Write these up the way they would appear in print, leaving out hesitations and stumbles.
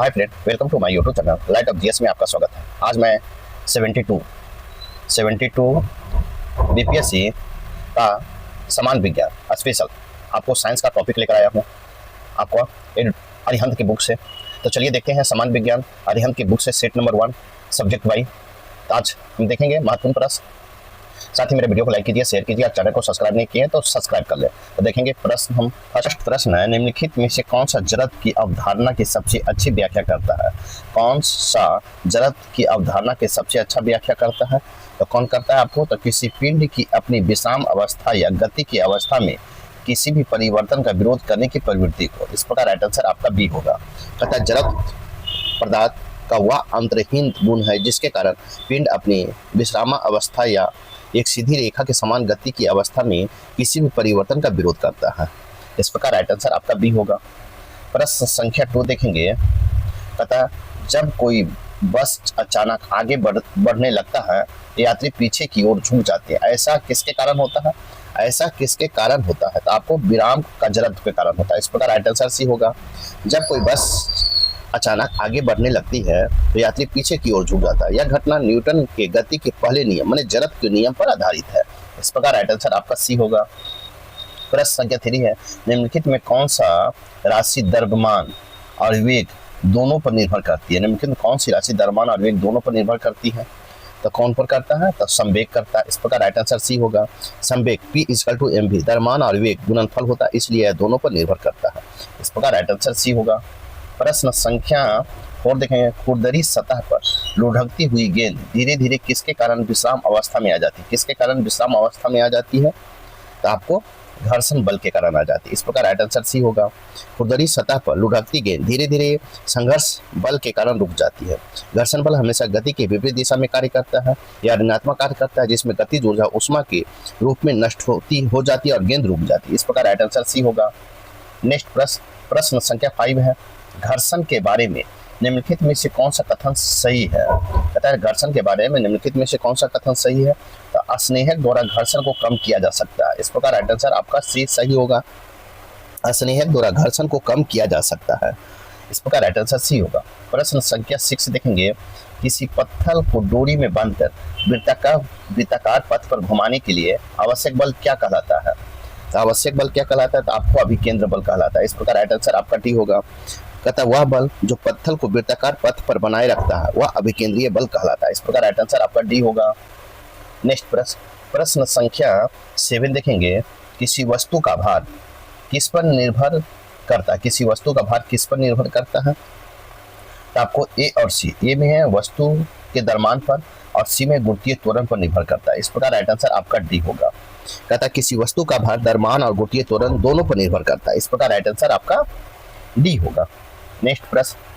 Hi friend, welcome to my YouTube channel light of GS में आपका स्वागत है। आज मैं 72 बीपीएससी का समान विज्ञान स्पेशल आपको साइंस का टॉपिक लेकर आया हूँ, आपको अरिहंत की बुक से। तो चलिए देखते हैं समान विज्ञान अरिहंत की बुक से सेट नंबर 1 सब्जेक्ट वाइज। आज हम देखेंगे महत्वपूर्ण प्रश्न। साथ ही मेरे वीडियो को लाइक कीजिए, शेयर कीजिए। आप चैनल को सब्सक्राइब नहीं किए तो सब्सक्राइब कर ले। तो देखेंगे प्रश्न। हम फर्स्ट प्रश्न है, निम्नलिखित में से कौन सा जड़त्व की अवधारणा की सबसे अच्छी व्याख्या करता है? कौन सा जड़त्व की अवधारणा की सबसे अच्छा व्याख्या करता है? तो कौन करता है आपको? तो किसी पिंड की अपनी विश्राम अवस्था या गति की अवस्था में किसी भी परिवर्तन का विरोध करने की प्रवृत्ति को। इस प्रकार राइट आंसर आपका बी होगा। कहता है जड़त्व पदार्थ का वह अंतर्हीन गुण है जिसके कारण पिंड अपनी विश्राम अवस्था या एक सीधी रेखा के समान गति की अवस्था में किसी भी परिवर्तन का विरोध करता है। इस प्रकार राइट आंसर आपका बी होगा। प्रश्न संख्या 2 देखेंगे। कहता जब कोई बस अचानक आगे बढ़ने लगता है, यात्री पीछे की ओर झुक जाते हैं, ऐसा किसके कारण होता है? ऐसा किसके कारण होता है? तो आपको विराम का जड़त्व के कारण होता है। इस प्रकार राइट आंसर सी होगा। जब कोई बस अचानक आगे बढ़ने लगती है तो यात्री पीछे की ओर झुक जाता है। यह घटना न्यूटन के गति के पहले नियम माने जड़त्व के नियम पर आधारित है। इस प्रकार राइट आंसर आपका सी होगा। प्रश्न संख्या 3 है, निम्नलिखित में कौन सा राशि द्रव्यमान और वेग दोनों पर निर्भर करती है? निम्नलिखित में कौन सी राशि द्रव्यमान और वेग दोनों पर निर्भर करती है? तो कौन पर करता है? तो संवेग करता है। इस प्रकार राइट आंसर सी होगा। संवेग P = mv, द्रव्यमान और वेग गुणनफल होता है, इसलिए यह दोनों पर निर्भर करता है। इस प्रकार राइट आंसर सी होगा। प्रश्न संख्या 4 देखेंगे। खुरदरी सतह पर लुढ़कती हुई गेंद धीरे धीरे किसके कारण विश्राम अवस्था में आ जाती है? किसके कारण विश्राम अवस्था में आ जाती है? तो आपको घर्षण बल के कारण आ जाती है। इस प्रकार राइट आंसर सी होगा। खुरदरी सतह पर लुढ़कती गेंद धीरे धीरे संघर्ष बल के कारण रुक जाती है। घर्षण बल हमेशा गति के विपरीत दिशा में कार्य करता है या ऋणात्मक कार्य करता है, जिसमें गतिज ऊर्जा उष्मा के रूप में नष्ट हो जाती है और गेंद रुक जाती है। इस प्रकार राइट आंसर सी होगा। नेक्स्ट प्रश्न संख्या 5 है। घर्षण के बारे में निम्नलिखित में से कौन सा कथन सही है? कहता है घर्षण के बारे में निम्नलिखित में से कौन सा कथन सही है? तो स्नेहक द्वारा घर्षण को कम किया जा सकता है। इस प्रकार राइट आंसर आपका सी सही होगा। स्नेहक द्वारा घर्षण को कम किया जा सकता है। इस प्रकार राइट आंसर सी होगा। प्रश्न संख्या 6 देखेंगे। किसी पत्थर को डोरी में बांधकर वृत्ताकार पथ पर घुमाने के लिए आवश्यक बल क्या कहलाता है? तो आवश्यक बल क्या कहलाता है? तो आपको अभिकेंद्र बल कहलाता है। इस प्रकार राइट आंसर आपका डी होगा। कहता वह बल जो पत्थर को वृत्ताकार पथ पर बनाए रखता है वह अभिकेंद्रीय बल कहलाता है। इस प्रकार राइट आंसर आपका डी होगा। नेक्स्ट प्रश्न संख्या 7 देखेंगे। किसी वस्तु का भार किस पर निर्भर करता है? किसी वस्तु का भार किस पर निर्भर करता है? तो आपको ए और सी। ए में है वस्तु के द्रव्यमान पर और सी में गुरुत्वीय त्वरण पर निर्भर करता है। इस प्रकार राइट आंसर आपका डी होगा। कहता किसी वस्तु का भार द्रव्यमान और गुरुत्वीय त्वरण दोनों पर निर्भर करता है। इस प्रकार राइट आंसर आपका डी होगा। नेक्स्ट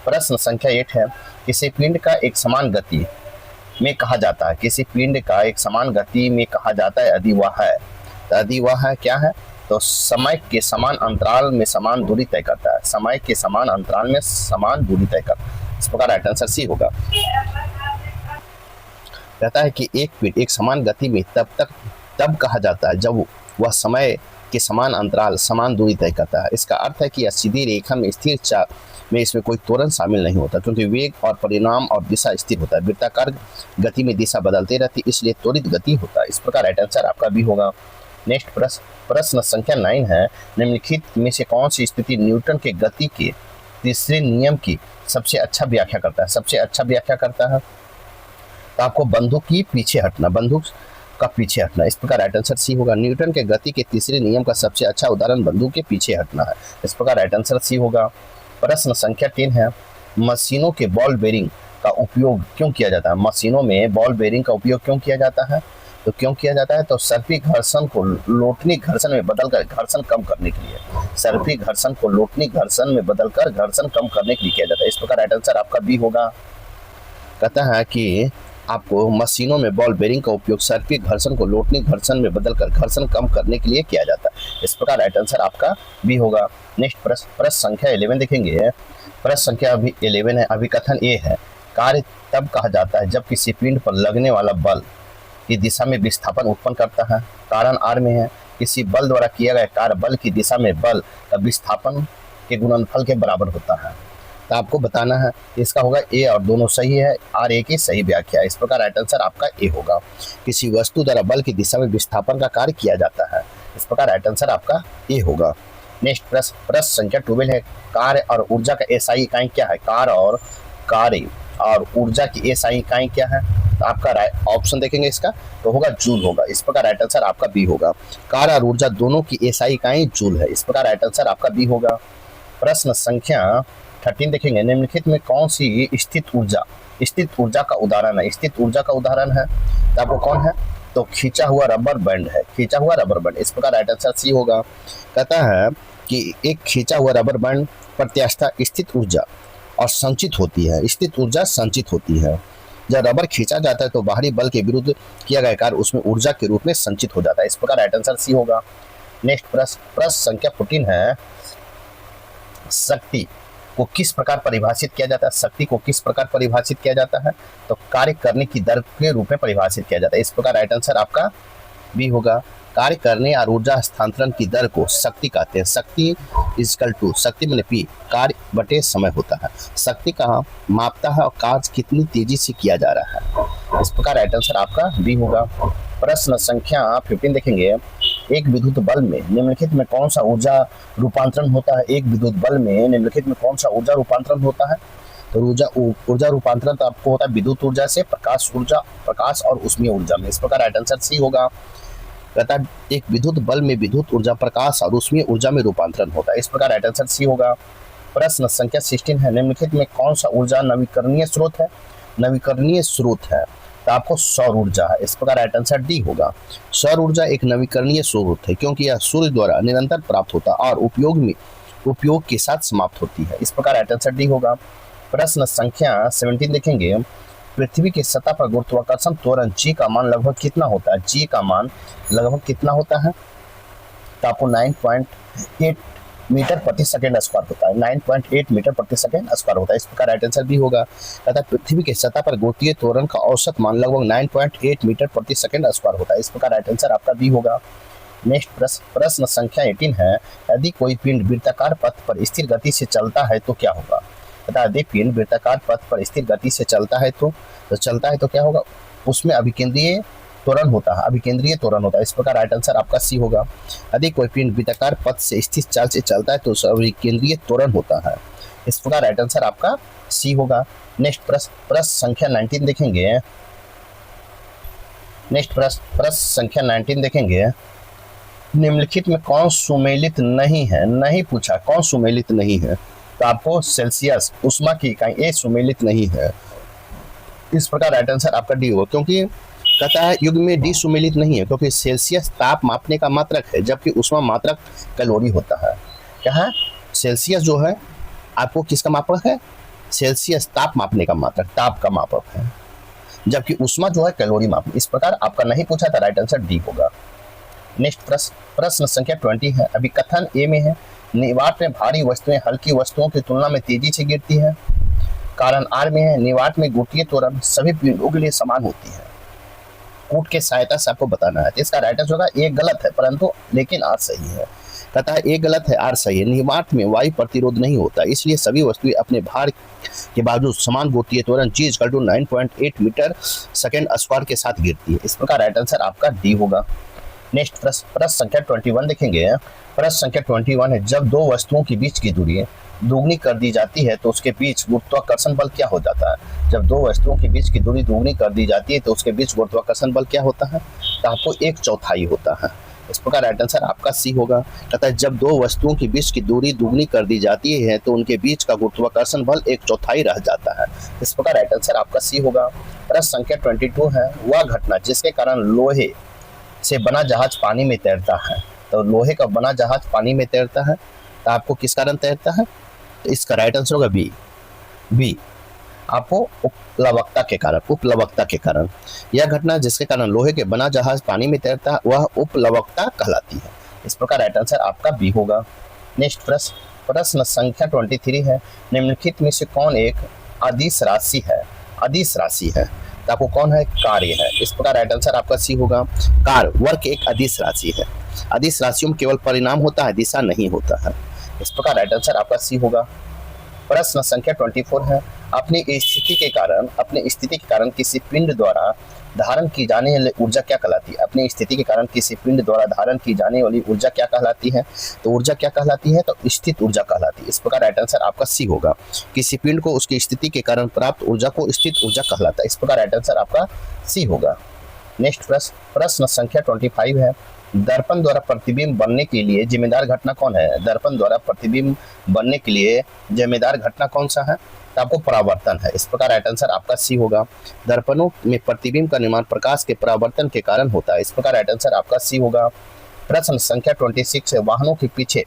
प्रश्न संख्या 8 है। किसी पिंड का एक समान गति में कहा जाता है? किसी पिंड का एक समान गति में कहा जाता है यदि वह है। तो यदि वह है क्या है? तो समय के समान अंतराल में समान दूरी तय करता है। समय के समान अंतराल में समान दूरी तय करता है। इस प्रकार राइट आंसर सी होगा। कहता है कि एक पिंड एक समान गति में तब कहा जाता है जब वह समय के समान अंतराल समान दूरी तय करता है। इसका अर्थ है कि यह सीधी रेखा में स्थिर चाप में इसमें कोई त्वरण शामिल नहीं होता, क्योंकि वेग और परिणाम और दिशा स्थिर होता है। वृत्ताकार गति में दिशा बदलती रहती, इसलिए त्वरित गति होता है। इस प्रकार राइट आंसर आपका भी होगा। नेक्स्ट प्रश्न संख्या 9 है। निम्नलिखित में से कौन सी स्थिति न्यूटन के गति के तीसरे नियम की सबसे अच्छा व्याख्या करता है? सबसे अच्छा व्याख्या करता है तो आपको बंदूक की पीछे हटना, बंदूक का पीछे हटना। इस प्रकार राइट आंसर सी होगा। न्यूटन के गति के तीसरे नियम का सबसे अच्छा उदाहरण बंदूक के पीछे हटना है। इस प्रकार राइट आंसर सी होगा। प्रश्न संख्या 3 है। मशीनों के बॉल बेरिंग का उपयोग क्यों किया जाता है? मशीनों में बॉल बेरिंग का उपयोग क्यों किया जाता है? तो क्यों किया जाता है? तो सर्पी घर्षण को लोटनी घर्षण में बदलकर घर्षण कम करने के लिए। सर्पी घर्षण को लोटनी घर्षण में बदलकर घर्षण कम करने के लिए किया जाता है। इस प्रकार राइट आंसर आपका बी होगा। कहता है कि आपको मशीनों में बॉल बेरिंग का उपयोग सर्पी घर्षण को लोटनी घर्षण में बदलकर घर्षण कम करने के लिए किया जाता है। इस प्रकार राइट आंसर आपका बी होगा। नेक्स्ट प्रश्न संख्या 11 देखेंगे। प्रश्न संख्या अभी 11 है। अभिकथन ए है। कार्य तब कहा जाता है जब किसी पिंड पर लगने वाला बल की दिशा में विस्थापन उत्पन्न करता है। कारण आर में है। किसी बल द्वारा किया गया कार्य बल की दिशा में बल का विस्थापन के गुणनफल के बराबर होता है। तो आपको बताना है। इसका होगा ए और दोनों सही है, आर ए की सही व्याख्या है। इस प्रकार राइट आंसर आपका ए होगा। किसी वस्तु द्वारा बल की दिशा में विस्थापन का कार्य किया जाता है। इस प्रकार राइट आंसर आपका ए होगा। नेक्स्ट प्रश्न संख्या 12 है। कार्य और ऊर्जा का एसआई इकाई क्या है? कार्य और ऊर्जा की एसआई इकाई क्या है? तो आपका ऑप्शन देखेंगे इसका तो होगा जूल होगा। इस प्रकार राइट आंसर आपका बी होगा। कार्य और ऊर्जा दोनों की एसआई इकाई जूल है। इस प्रकार राइट आंसर आपका बी होगा। प्रश्न संख्या 13 देखेंगे। निम्नलिखित में कौन सी स्थित ऊर्जा का उदाहरण है? स्थित ऊर्जा का उदाहरण है तो आपको कौन है? तो खींचा हुआ रबर बैंड है। खींचा हुआ रबर बैंड। इस प्रकार राइट आंसर सी होगा। कहता है कि एक खींचा हुआ रबर बैंड प्रत्यास्था स्थित ऊर्जा और संचित होती है। स्थित ऊर्जा संचित होती है। जब रबर खींचा जाता है तो बाहरी बल के विरुद्ध किया गया कार्य उसमें ऊर्जा के रूप में संचित हो जाता है। इस प्रकार राइट आंसर सी होगा। नेक्स्ट प्रश्न संख्या 14 है। शक्ति को किस प्रकार परिभाषित किया जाता है? शक्ति को किस प्रकार परिभाषित किया जाता है? तो कार्य करने की दर के रूप में परिभाषित किया जाता है। इस प्रकार राइट आंसर आपका बी होगा। कार्य करने और ऊर्जा हस्तांतरण की दर को शक्ति कहते हैं। शक्ति इजकल टू शक्ति में पी कार्य बटे समय होता है। शक्ति का मापता है और कार्य कितनी तेजी से किया जा रहा है। इस प्रकार राइट आंसर आपका बी होगा। प्रश्न संख्या 15 देखेंगे। एक विद्युत बल में निम्नलिखित में कौन सा ऊर्जा रूपांतरण होता है? एक विद्युत बल में निम्नलिखित में कौन सा ऊर्जा रूपांतरण होता है? तो ऊर्जा रूपांतरण तो आपको होता है विद्युत ऊर्जा से प्रकाश और ऊष्मीय ऊर्जा में। इस प्रकार राइट आंसर सी होगा। कहता है एक विद्युत बल में विद्युत ऊर्जा प्रकाश और ऊष्मीय ऊर्जा में रूपांतरण होता है। इस प्रकार राइट आंसर सी होगा। प्रश्न संख्या 16 है। निम्नलिखित में कौन सा ऊर्जा नवीकरणीय स्रोत है? नवीकरणीय स्रोत है तो आपको सौर ऊर्जा है। इस प्रकार राइट आंसर डी होगा। सौर ऊर्जा एक नवीकरणीय स्रोत है क्योंकि यह सूर्य द्वारा निरंतर प्राप्त होता है और उपयोग के साथ समाप्त होती है। इस प्रकार राइट आंसर डी होगा। प्रश्न संख्या 17 देखेंगे। पृथ्वी की सतह पर गुरुत्वाकर्षण त्वरण जी का मान लगभग कितना होता है? जी का मान लगभग कितना होता है? तो आपको 9.8 मीटर प्रति सेकेंड स्क्वायर होता है। 9.8 मीटर प्रति सेकेंड स्क्वायर होता है। इस प्रकार राइट आंसर भी होगा। कहता है पृथ्वी की सतह पर गुरुत्वीय त्वरण का औसत मान लगभग 9.8 मीटर प्रति सेकेंड स्क्वायर होता है। इस प्रकार राइट आंसर आपका बी होगा। नेक्स्ट प्रश्न संख्या 18 है। यदि कोई पिंड वृत्ताकार पथ पर स्थिर गति से चलता है तो क्या होगा? बता दें पिंड वृत्ताकार पथ पर स्थिर गति से चलता है तो क्या होगा? उसमें अभिकेंद्रीय त्वरण होता है। अभिकेंद्रीय त्वरण होता है। इस प्रकार राइट आंसर आपका सी होगा। यदि कोई पिंड वृत्ताकार पथ से स्थिर चाल से चलता है तो अभिकेंद्रीय त्वरण होता है। इस प्रकार राइट आंसर आपका सी होगा। नेक्स्ट प्रश्न संख्या 19 देखेंगे। नेक्स्ट प्रश्न संख्या 19 देखेंगे। निम्नलिखित में कौन सुमेलित नहीं है? नहीं पूछा कौन सुमेलित नहीं है तो आपको सेल्सियस उष्मा की इकाई ए सुमेलित नहीं है। इस प्रकार राइट आंसर आपका डी होगा। क्योंकि कहता है युग में डी सुमेलित नहीं है क्योंकि सेल्सियस ताप मापने का मात्रक है जबकि उष्मा मात्रक कैलोरी होता है। क्या है? सेल्सियस जो है आपको किसका मापक है? सेल्सियस ताप मापने का मात्रक, ताप का मापक है, जबकि उष्मा जो है कैलोरी मापने। इस प्रकार आपका नहीं पूछा था, राइट आंसर डी होगा। नेक्स्ट प्रश्न संख्या 20 है। अभी कथन ए में है निवात में भारी वस्तुएं हल्की वस्तुओं की तुलना में तेजी से गिरती है। कारण आर में है निवात में गुरुत्वीय त्वरण सभी पिंडों के लिए समान होती है। कूट के सहायता से आपको बताना है। इसका राइट आंसर होगा ए गलत है परंतु लेकिन आर सही है। कहता है ए गलत है आर सही है। निवात में वायु प्रतिरोध नहीं होता इसलिए सभी वस्तुएं अपने भार के बावजूद समान गुरुत्वीय त्वरण g equal to 9.8 metre second square के साथ गिरती है। इस प्रकार राइट आंसर आपका डी होगा। नेक्स्ट प्रश्न संख्या 21 देखेंगे। प्रश्न संख्या 21 है जब दो वस्तुओं के बीच की दूरी दोगुनी कर दी जाती है तो उसके बीच गुरुत्वाकर्षण बल क्या हो जाता है? जब दो वस्तुओं के बीच की दूरी दोगुनी कर दी जाती है तो उसके बीच गुरुत्वाकर्षण बल क्या होता है? तो आपको 1/4 होता है। इस प्रकार राइट आंसर आपका सी होगा। कहता है जब दो वस्तुओं के बीच की दूरी दोगुनी कर दी जाती है तो उनके बीच का गुरुत्वाकर्षण बल 1/4 रह जाता है। इस प्रकार राइट आंसर आपका सी होगा। प्रश्न संख्या 22 है वह घटना जिसके कारण लोहे से बना जहाज पानी में तैरता है। तो लोहे का बना जहाज पानी में तैरता है तो आपको किस कारण तैरता है? तो इसका राइट आंसर होगा बी आपको उपलवकता के कारण। यह घटना जिसके कारण लोहे के बना जहाज पानी में तैरता है वह उपलवकता कहलाती है। इस प्रकार राइट आंसर आपका बी होगा। नेक्स्ट प्रश्न संख्या 23 है निम्नलिखित में से कौन एक अदिश राशि है? तो आपको कौन है? कार्य है। इस प्रकार राइट आंसर आपका सी होगा। कार्य वर्ग एक अदिश राशि है। अदिश राशियों में केवल परिणाम होता है दिशा नहीं होता है। इस प्रकार राइट आंसर आपका सी होगा। प्रश्न संख्या 24 है, अपनी स्थिति के कारण किसी पिंड द्वारा धारण की जाने वाली ऊर्जा क्या कहलाती है? अपनी स्थिति के कारण किसी पिंड द्वारा धारण की जाने वाली ऊर्जा क्या कहलाती है? तो ऊर्जा क्या कहलाती है? तो स्थित ऊर्जा कहलाती है। इस प्रकार राइट आंसर आपका सी होगा। किसी पिंड को उसकी स्थिति के कारण प्राप्त ऊर्जा को स्थित ऊर्जा कहलाता है। इस प्रकार राइट आंसर आपका सी होगा। नेक्स्ट प्रश्न संख्या 25 है, दर्पण द्वारा प्रतिबिंब बनने के लिए जिम्मेदार घटना कौन है? दर्पण द्वारा प्रतिबिंब बनने के लिए जिम्मेदार घटना कौन सा है? तो आपको परावर्तन है। इस प्रकार राइट आंसर आपका सी होगा। दर्पणों में प्रतिबिंब का निर्माण प्रकाश के परावर्तन के कारण होता है। इस प्रकार राइट आंसर आपका सी होगा। प्रश्न संख्या 26 है, वाहनों के पीछे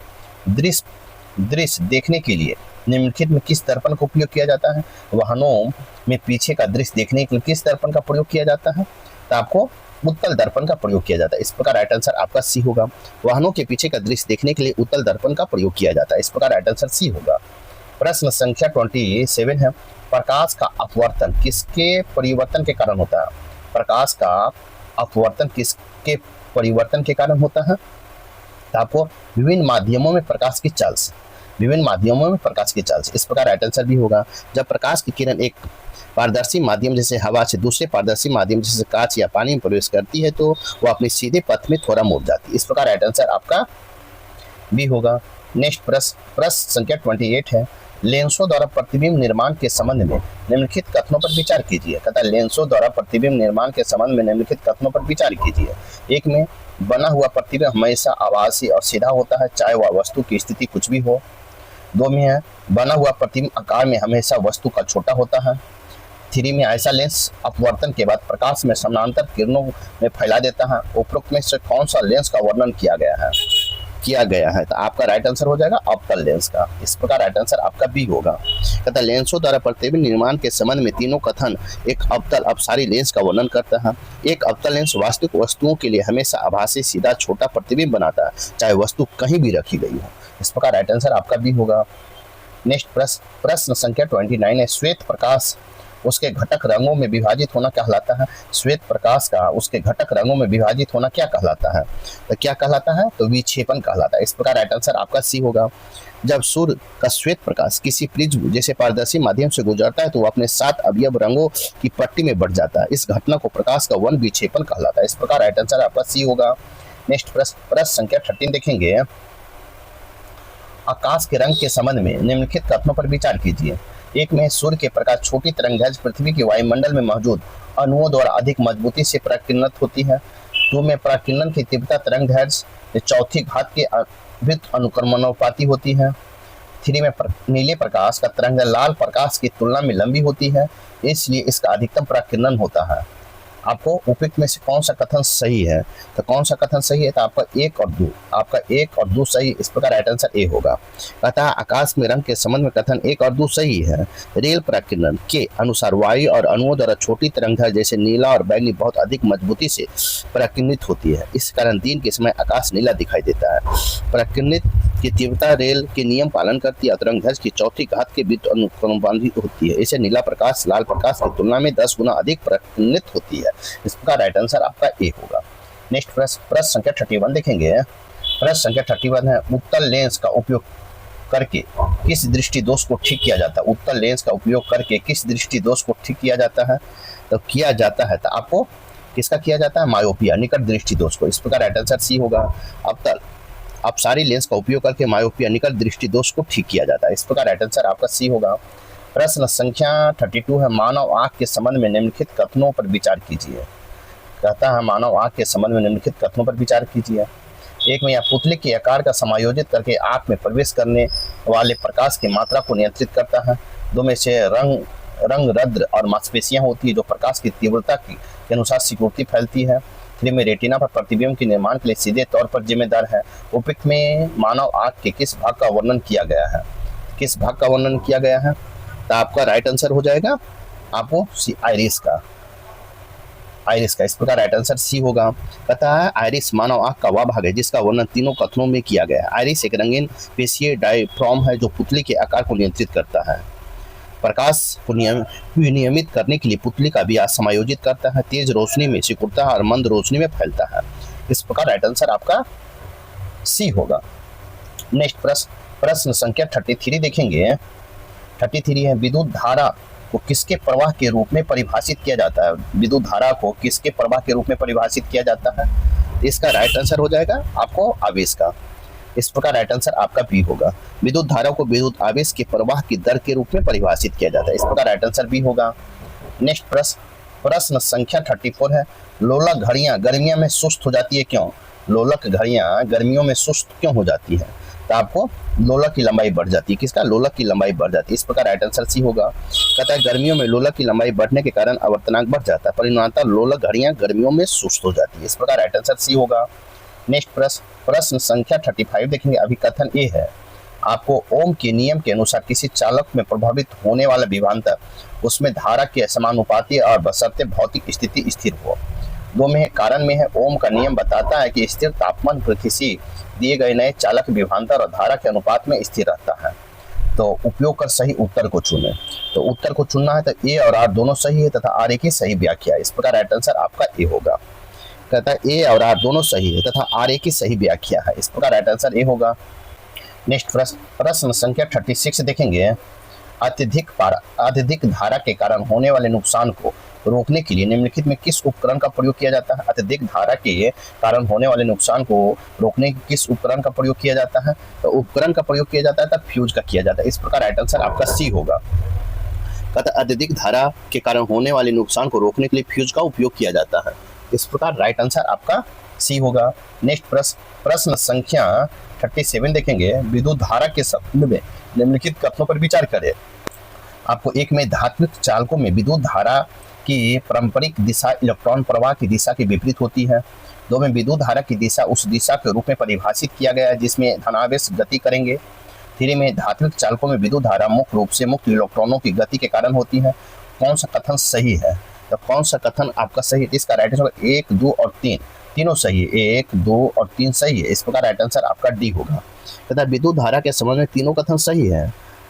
दृश्य देखने के लिए निम्नलिखित में किस दर्पण का उपयोग किया जाता है? वाहनों में पीछे का दृश्य देखने के लिए किस दर्पण का प्रयोग किया जाता है? तो आपको उत्तल दर्पण का प्रयोग किया जाता है। इस प्रकार राइट आंसर आपका सी होगा। वाहनों के पीछे का दृश्य देखने के लिए उत्तल दर्पण का प्रयोग किया जाता है। इस प्रकार राइट आंसर सी होगा। प्रश्न संख्या 27 है, प्रकाश का अपवर्तन किसके परिवर्तन के कारण होता है? प्रकाश का अपवर्तन किसके परिवर्तन के कारण होता है? तो आपको विभिन्न माध्यमों में प्रकाश की चाल से, इस प्रकार राइट आंसर भी होगा। जब प्रकाश की किरण एक पारदर्शी माध्यम जैसे हवा से दूसरे पारदर्शी माध्यम जैसे कांच या पानी में प्रवेश करती है तो वह अपने सीधे पथ में थोड़ा मुड़ जाती है। इस प्रकार राइट आंसर आपका बी होगा। नेक्स्ट प्रश्न संख्या 28 है, लेंसों द्वारा प्रतिबिंब निर्माण के संबंध में निम्नलिखित कथनों पर विचार कीजिए। कहता है लेंसों द्वारा प्रतिबिंब निर्माण के संबंध में निम्नलिखित कथनों पर विचार कीजिए। एक में बना हुआ प्रतिबिंब हमेशा आभासी और सीधा होता है, चाहे वह वस्तु की स्थिति कुछ भी हो। 2 में है, बना हुआ प्रतिबिंब आकार में हमेशा वस्तु का छोटा होता है। 3 में ऐसा लेंस अपवर्तन के बाद प्रकाश में समानांतर किरणों में फैला देता है। उपरोक्त में से कौन सा लेंस का वर्णन किया गया है? तो आपका राइट आंसर हो जाएगा अवतल लेंस का। इस प्रकार राइट आंसर आपका बी होगा। कहता है लेंसों द्वारा प्रतिबिंब निर्माण के संबंध में तीनों कथन एक अवतल अपसारी लेंस का वर्णन करता है। एक अवतल लेंस वास्तविक वस्तुओं के लिए हमेशा आभासी सीधा छोटा प्रतिबिंब बनाता है, चाहे वस्तु कहीं भी रखी गई हो। इस प्रकार राइट आंसर आपका बी होगा। नेक्स्ट प्रश्न संख्या 29 है, श्वेत प्रकाश उसके घटक रंगों में विभाजित होना कहलाता है। श्वेत प्रकाश का उसके घटक रंगों में विभाजित होना क्या कहलाता है? तो क्या कहलाता है? तो विक्षेपण कहलाता है। इस प्रकार राइट आंसर आपका सी होगा। जब सूर्य का श्वेत प्रकाश किसी प्रिज्म जैसे पारदर्शी माध्यम से गुजरता है तो वह अपने 7 अवयव रंगों की पट्टी में बढ़ जाता है। इस घटना को प्रकाश का वन विक्षेपण कहलाता है। इस प्रकार राइट आंसर आपका सी होगा। नेक्स्ट प्रश्न संख्या 13 देखेंगे, आकाश के रंग के संबंध में निम्नलिखित कथनों पर विचार कीजिए। एक में सूर्य के प्रकाश छोटी तरंगदैर्घ्य पृथ्वी के वायुमंडल में मौजूद अणुओं द्वारा अधिक मजबूती से पराकिरणित होती है। 2 में पराकिरण की तीव्रता तरंगदैर्घ्य चौथी घात के वृत्त अनुक्रमणानुपाती होती है। 3 में नीले प्रकाश का तरंगदैर्घ्य लाल प्रकाश की तुलना में लंबी होती है, इसलिए इसका अधिकतम पराकिरण होता है। आपको उपयुक्त में से कौन सा कथन सही है? तो कौन सा कथन सही है? तो आपका 1 और 2 सही। इस प्रकार राइट आंसर ए होगा। कहता है आकाश में रंग के संबंध में कथन 1 और 2 सही है। रेल पराकिरण के अनुसार वायु और अणुओं द्वारा छोटी तरंगदैर्घ्य जैसे नीला और बैंगनी बहुत अधिक मजबूती से पराकिरणित होती है। इस कारण दिन के समय आकाश नीला दिखाई देता है। पराकिरणित की तीव्रता रेल के नियम पालन करती है। तरंगदैर्घ्य की चौथी घात के वृत्त अनुक्रमणानुपाती होती है। इसे नीला प्रकाश लाल प्रकाश की तुलना में 10 गुना अधिक पराकिरणित होती है। इस प्रकार राइट आंसर आपका ए होगा। नेक्स्ट प्रश्न संख्या 31 देखेंगे। प्रश्न संख्या 31 है, उत्तल लेंस का उपयोग करके किस दृष्टि दोष को ठीक किया जाता है? उत्तल लेंस का उपयोग करके किस दृष्टि दोष को ठीक किया जाता है? तो किया जाता है तो आपको किसका किया जाता है? मायोपिया, निकट दृष्टि दोष को। इस प्रकार राइट आंसर सी होगा। अवतल अपसारी लेंस का उपयोग करके मायोपिया निकट दृष्टि दोष को ठीक किया जाता है। इस प्रकार राइट आंसर आपका सी होगा। प्रश्न संख्या 32 है, मानव आंख के संबंध में निम्नलिखित कथनों पर विचार कीजिए। कहता है मानव आंख के संबंध में निम्नलिखित कथनों पर विचार कीजिए। 1 में यह पुतले के आकार का समायोजित करके आंख में प्रवेश करने वाले प्रकाश की मात्रा को नियंत्रित करता है। 2 में से रंग रद्र और मांसपेशियां होती है जो प्रकाश की तीव्रता के अनुसार सिकुड़ती फैलती है। 3 में रेटिना पर प्रतिबिंब के निर्माण के लिए सीधे तौर पर जिम्मेदार है। उपयुक्त में मानव आंख के किस भाग का वर्णन किया गया है? तो आपका राइट आंसर हो जाएगा आपको आइरिस का। इस प्रकार राइट आंसर सी होगा। कहता है आइरिस मानव आंख का वह भाग है जिसका वर्णन तीनों कथनों में किया गया है। आइरिस एक रंगीन पेशीय डायफ्राम है जो पुतली के आकार को नियंत्रित करता है। प्रकाश को विनियमित करने के लिए पुतली का व्यास समायोजित करता है। तेज रोशनी में सिकुड़ता है और मंद रोशनी में फैलता है। इस प्रकार राइट आंसर आपका सी होगा। नेक्स्ट प्रश्न संख्या 33 देखेंगे। 33 है, विद्युत धारा को किसके प्रवाह के रूप में परिभाषित किया जाता है? विद्युत धारा को किसके प्रवाह के रूप में परिभाषित किया जाता है? इसका राइट आंसर हो जाएगा आपको आवेश का। इस प्रकार राइट आंसर आपका बी होगा। विद्युत धारा को विद्युत आवेश के प्रवाह की दर के रूप में परिभाषित किया जाता है। इस प्रकार राइट आंसर बी होगा। नेक्स्ट प्रश्न संख्या 34 है, लोलक घड़ियां गर्मियों में सुस्त हो जाती है क्यों? लोलक घड़ियां गर्मियों में सुस्त क्यों हो जाती है? तो आपको लोलक की लंबाई बढ़ जाती है। किसका? लोलक की लंबाई बढ़ जाती है। इस प्रकार राइट आंसर सी होगा। कहता है गर्मियों में लोलक की लंबाई बढ़ने के कारण आवर्तनांक बढ़ जाता है, परिणामतः लोलक घड़ियां गर्मियों में सुस्त हो जाती है। इस प्रकार राइट आंसर सी होगा। नेक्स्ट प्रश्न संख्या 35 देखेंगे। अभिकथन ए है, आपको ओम के नियम के अनुसार किसी चालक में प्रभावित होने वाला विभवांतर उसमें धारा के समानुपाती और बशर्ते भौतिक स्थिति स्थिर हो। दो में है, कारण में है, ओम का नियम बताता है कि स्थिर तापमान पर किसी दिए गए नए चालक विभवांतर और धारा के अनुपात में स्थिर रहता है। तो उपयोग कर सही उत्तर को चुने। तो उत्तर को चुनना है तो ए और आर दोनों सही है तथा आर ए की सही व्याख्या है। इस प्रकार राइट आंसर आपका ए होगा। कहता है ए और आर दोनों सही है तथा आर ए की सही व्याख्या है। इस प्रकार राइट आंसर ए होगा। नेक्स्ट प्रश्न संख्या 36 देखेंगे। अत्यधिक धारा के कारण होने वाले नुकसान को रोकने के लिए निम्नलिखित में किस उपकरण का प्रयोग किया जाता है? अत्यधिक धारा के कारण होने वाले नुकसान को रोकने के किस उपकरण का प्रयोग किया जाता है? तो उपकरण का प्रयोग किया जाता है तब फ्यूज का किया जाता है। इस प्रकार राइट आंसर आपका सी होगा। कहता है अत्यधिक धारा के कारण होने वाले नुकसान को रोकने के लिए फ्यूज का उपयोग किया जाता है। इस प्रकार राइट आंसर आपका सी होगा। नेक्स्ट प्रश्न संख्या 37 देखेंगे। विद्युत धारा के संबंध में निम्नलिखित कथनों पर विचार करें। आपको एक में धात्विक चालकों में विद्युत धारा की पारंपरिक दिशा इलेक्ट्रॉन प्रवाह की दिशा के विपरीत होती है। दो में विद्युत धारा की दिशा उस दिशा के रूप में परिभाषित किया गया है जिसमें धनावेश गति करेंगे। 3 में धात्विक चालकों में विद्युत धारा मुख्य रूप से मुक्त इलेक्ट्रॉनों की गति के कारण होती है। कौन सा कथन सही है? तो कौन सा कथन आपका सही है? इसका राइट आंसर 1, 2 और 3 तीनों सही है। 1, 2 और 3 सही है। इस प्रकार राइट आंसर आपका डी होगा। तथा विद्युत धारा के संबंध में तीनों कथन सही है।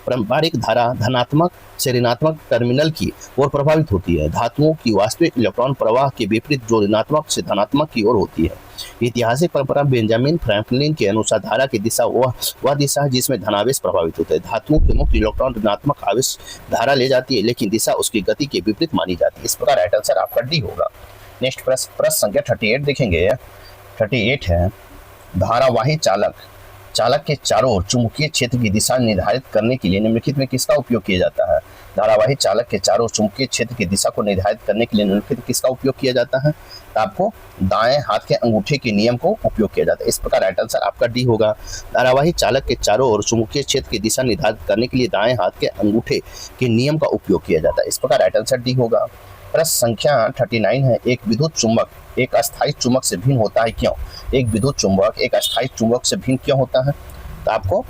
पारंपरिक धारा धनात्मक से ऋणात्मक टर्मिनल की ओर प्रभावित होती है। धातुओं की वास्तविक इलेक्ट्रॉन प्रवाह के विपरीत जो ऋणात्मक से धनात्मक की ओर होती है। ऐतिहासिक परंपरा बेंजामिन फ्रैंकलिन के अनुसार धारा की दिशा वह दिशा है जिसमें धनावेश प्रभावित होता है। धातुओं के मुक्त इलेक्ट्रॉन ऋणात्मक आवेश धारा ले जाती है लेकिन दिशा उसकी गति के विपरीत मानी जाती है। इस प्रकार राइट आंसर आपका डी होगा। नेक्स्ट प्रश्न संख्या 38 देखेंगे। 38 है, धारावाही चालक के चारों ओर चुंबकीय क्षेत्र की दिशा निर्धारित करने के लिए निम्नलिखित में किसका उपयोग किया जाता है? धारावाही चालक के चारों ओर चुंबकीय क्षेत्र की दिशा को निर्धारित करने के लिए निम्नलिखित किसका उपयोग किया जाता है? तो आपको दाएं हाथ के अंगूठे के नियम को उपयोग किया जाता है। इस प्रकार राइट आंसर आपका डी होगा। धारावाही चालक के चारों ओर चुंबकीय क्षेत्र की दिशा निर्धारित करने के लिए दाएं हाथ के अंगूठे के नियम का उपयोग किया जाता है। इस प्रकार राइट आंसर डी होगा। प्रश्न संख्या 39 है, एक विद्युत चुंबक एक अस्थायी चुंबक से भिन्न होता है क्यों? एक विद्युत चुंबक एक अस्थायी चुंबक से भिन्न क्यों होता है? तो आपको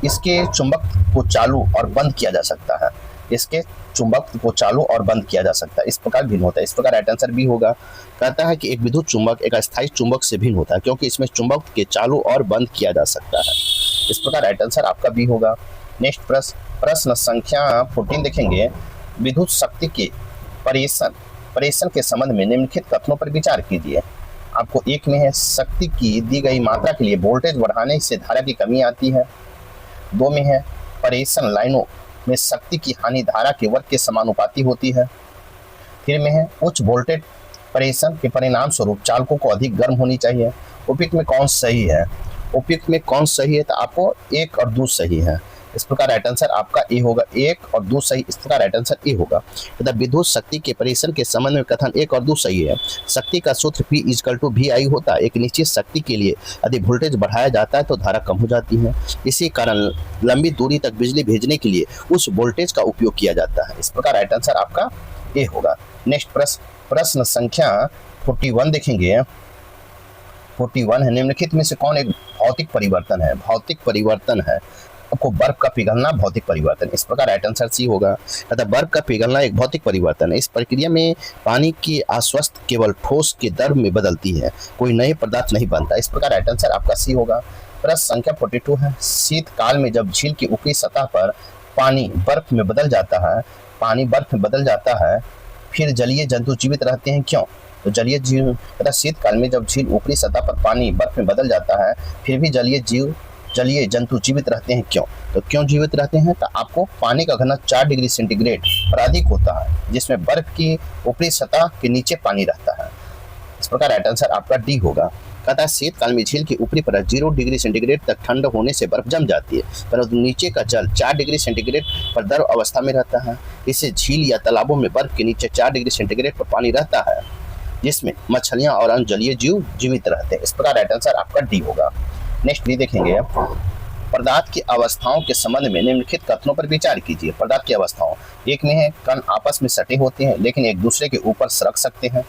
इसके चुंबक को चालू और बंद किया जा सकता है। इसके चुंबक को चालू और बंद किया जा सकता है, इस प्रकार भिन्न होता है। इस प्रकार राइट आंसर बी होगा। कहता है कि एक विद्युत चुंबक एक अस्थायी चुंबक से भिन्न होता है क्योंकि इसमें चुंबक के चालू और बंद किया जा सकता है। इस प्रकार राइट आंसर आपका बी होगा। नेक्स्ट प्रश्न संख्या 14 देखेंगे। विद्युत शक्ति के परेषण के संबंध में निम्नलिखित कथनों पर विचार कीजिए। आपको एक में है, शक्ति की दी गई मात्रा के लिए वोल्टेज बढ़ाने से धारा की कमी आती है। 2 में है, परेषण लाइनों में शक्ति की हानि धारा के वर्ग के समानुपाती होती है। 3 में है, उच्च वोल्टेज परेषण के परिणाम स्वरूप चालकों को अधिक गर्म होनी चाहिए। उपयुक्त में कौन सही है? उपयुक्त में कौन सही है? तो आपको 1 और 2 सही है। इस प्रकार राइट आंसर आपका ए होगा। 1 और 2 सही, इस प्रकार राइट आंसर ए होगा। तथा विद्युत शक्ति के परेषण के संबंध में कथन 1 और 2 सही है। शक्ति का सूत्र P = VI होता है। एक निश्चित शक्ति के लिए यदि वोल्टेज बढ़ाया जाता है तो धारा कम हो जाती है। इसी कारण लंबी दूरी तक बिजली भेजने के लिए उस वोल्टेज का उपयोग किया जाता है। इस प्रकार राइट आंसर आपका ए होगा। नेक्स्ट प्रश्न संख्या 41 देखेंगे। 41 है, निम्नलिखित में से कौन एक भौतिक परिवर्तन है? भौतिक परिवर्तन है आपको बर्फ का पिघलना भौतिक परिवर्तन। इस प्रकार राइट आंसर सी होगा। तथा बर्फ का पिघलना एक भौतिक परिवर्तन है। इस प्रक्रिया में पानी की आश्वस्त केवल ठोस के दर में बदलती है, कोई नए पदार्थ नहीं बनता। इस प्रकार राइट आंसर आपका सी होगा। प्रश्न संख्या 42 है, शीतकाल में जब झील की ऊपरी सतह पर पानी बर्फ में बदल जाता है, फिर जलीय जंतु जीवित रहते हैं क्यों? तो जलीय जीव तथा शीतकाल में जब झील ऊपरी सतह पर पानी बर्फ में बदल जाता है फिर भी जलीय जीव जलीय जंतु जीवित रहते हैं क्यों? तो क्यों जीवित रहते हैं? तो आपको पानी का घनत्व 4 डिग्री सेंटीग्रेड पर अधिक होता है, जिसमें बर्फ की ऊपरी सतह के नीचे पानी रहता है। इस प्रकार राइट आंसर आपका डी होगा। कहता है शीतकाल में झील की ऊपरी परत 0 डिग्री सेंटीग्रेड तक ठंड होने से बर्फ जम जाती है, परंतु नीचे का जल 4 डिग्री सेंटीग्रेड पर द्रव अवस्था में रहता है। इससे झील या तालाबों में बर्फ के नीचे 4 डिग्री सेंटीग्रेड पर पानी रहता है, जिसमें मछलियां और अन्य जलीय जीव जीवित रहते हैं। इस प्रकार राइट आंसर आपका डी होगा। नेक्स्ट भी देखेंगे, पदार्थ की अवस्थाओं के संबंध में निम्नलिखित कथनों पर विचार कीजिए। पदार्थ की अवस्थाओं, एक में है कण आपस में सटे होते हैं लेकिन एक दूसरे के ऊपर सरक सकते हैं।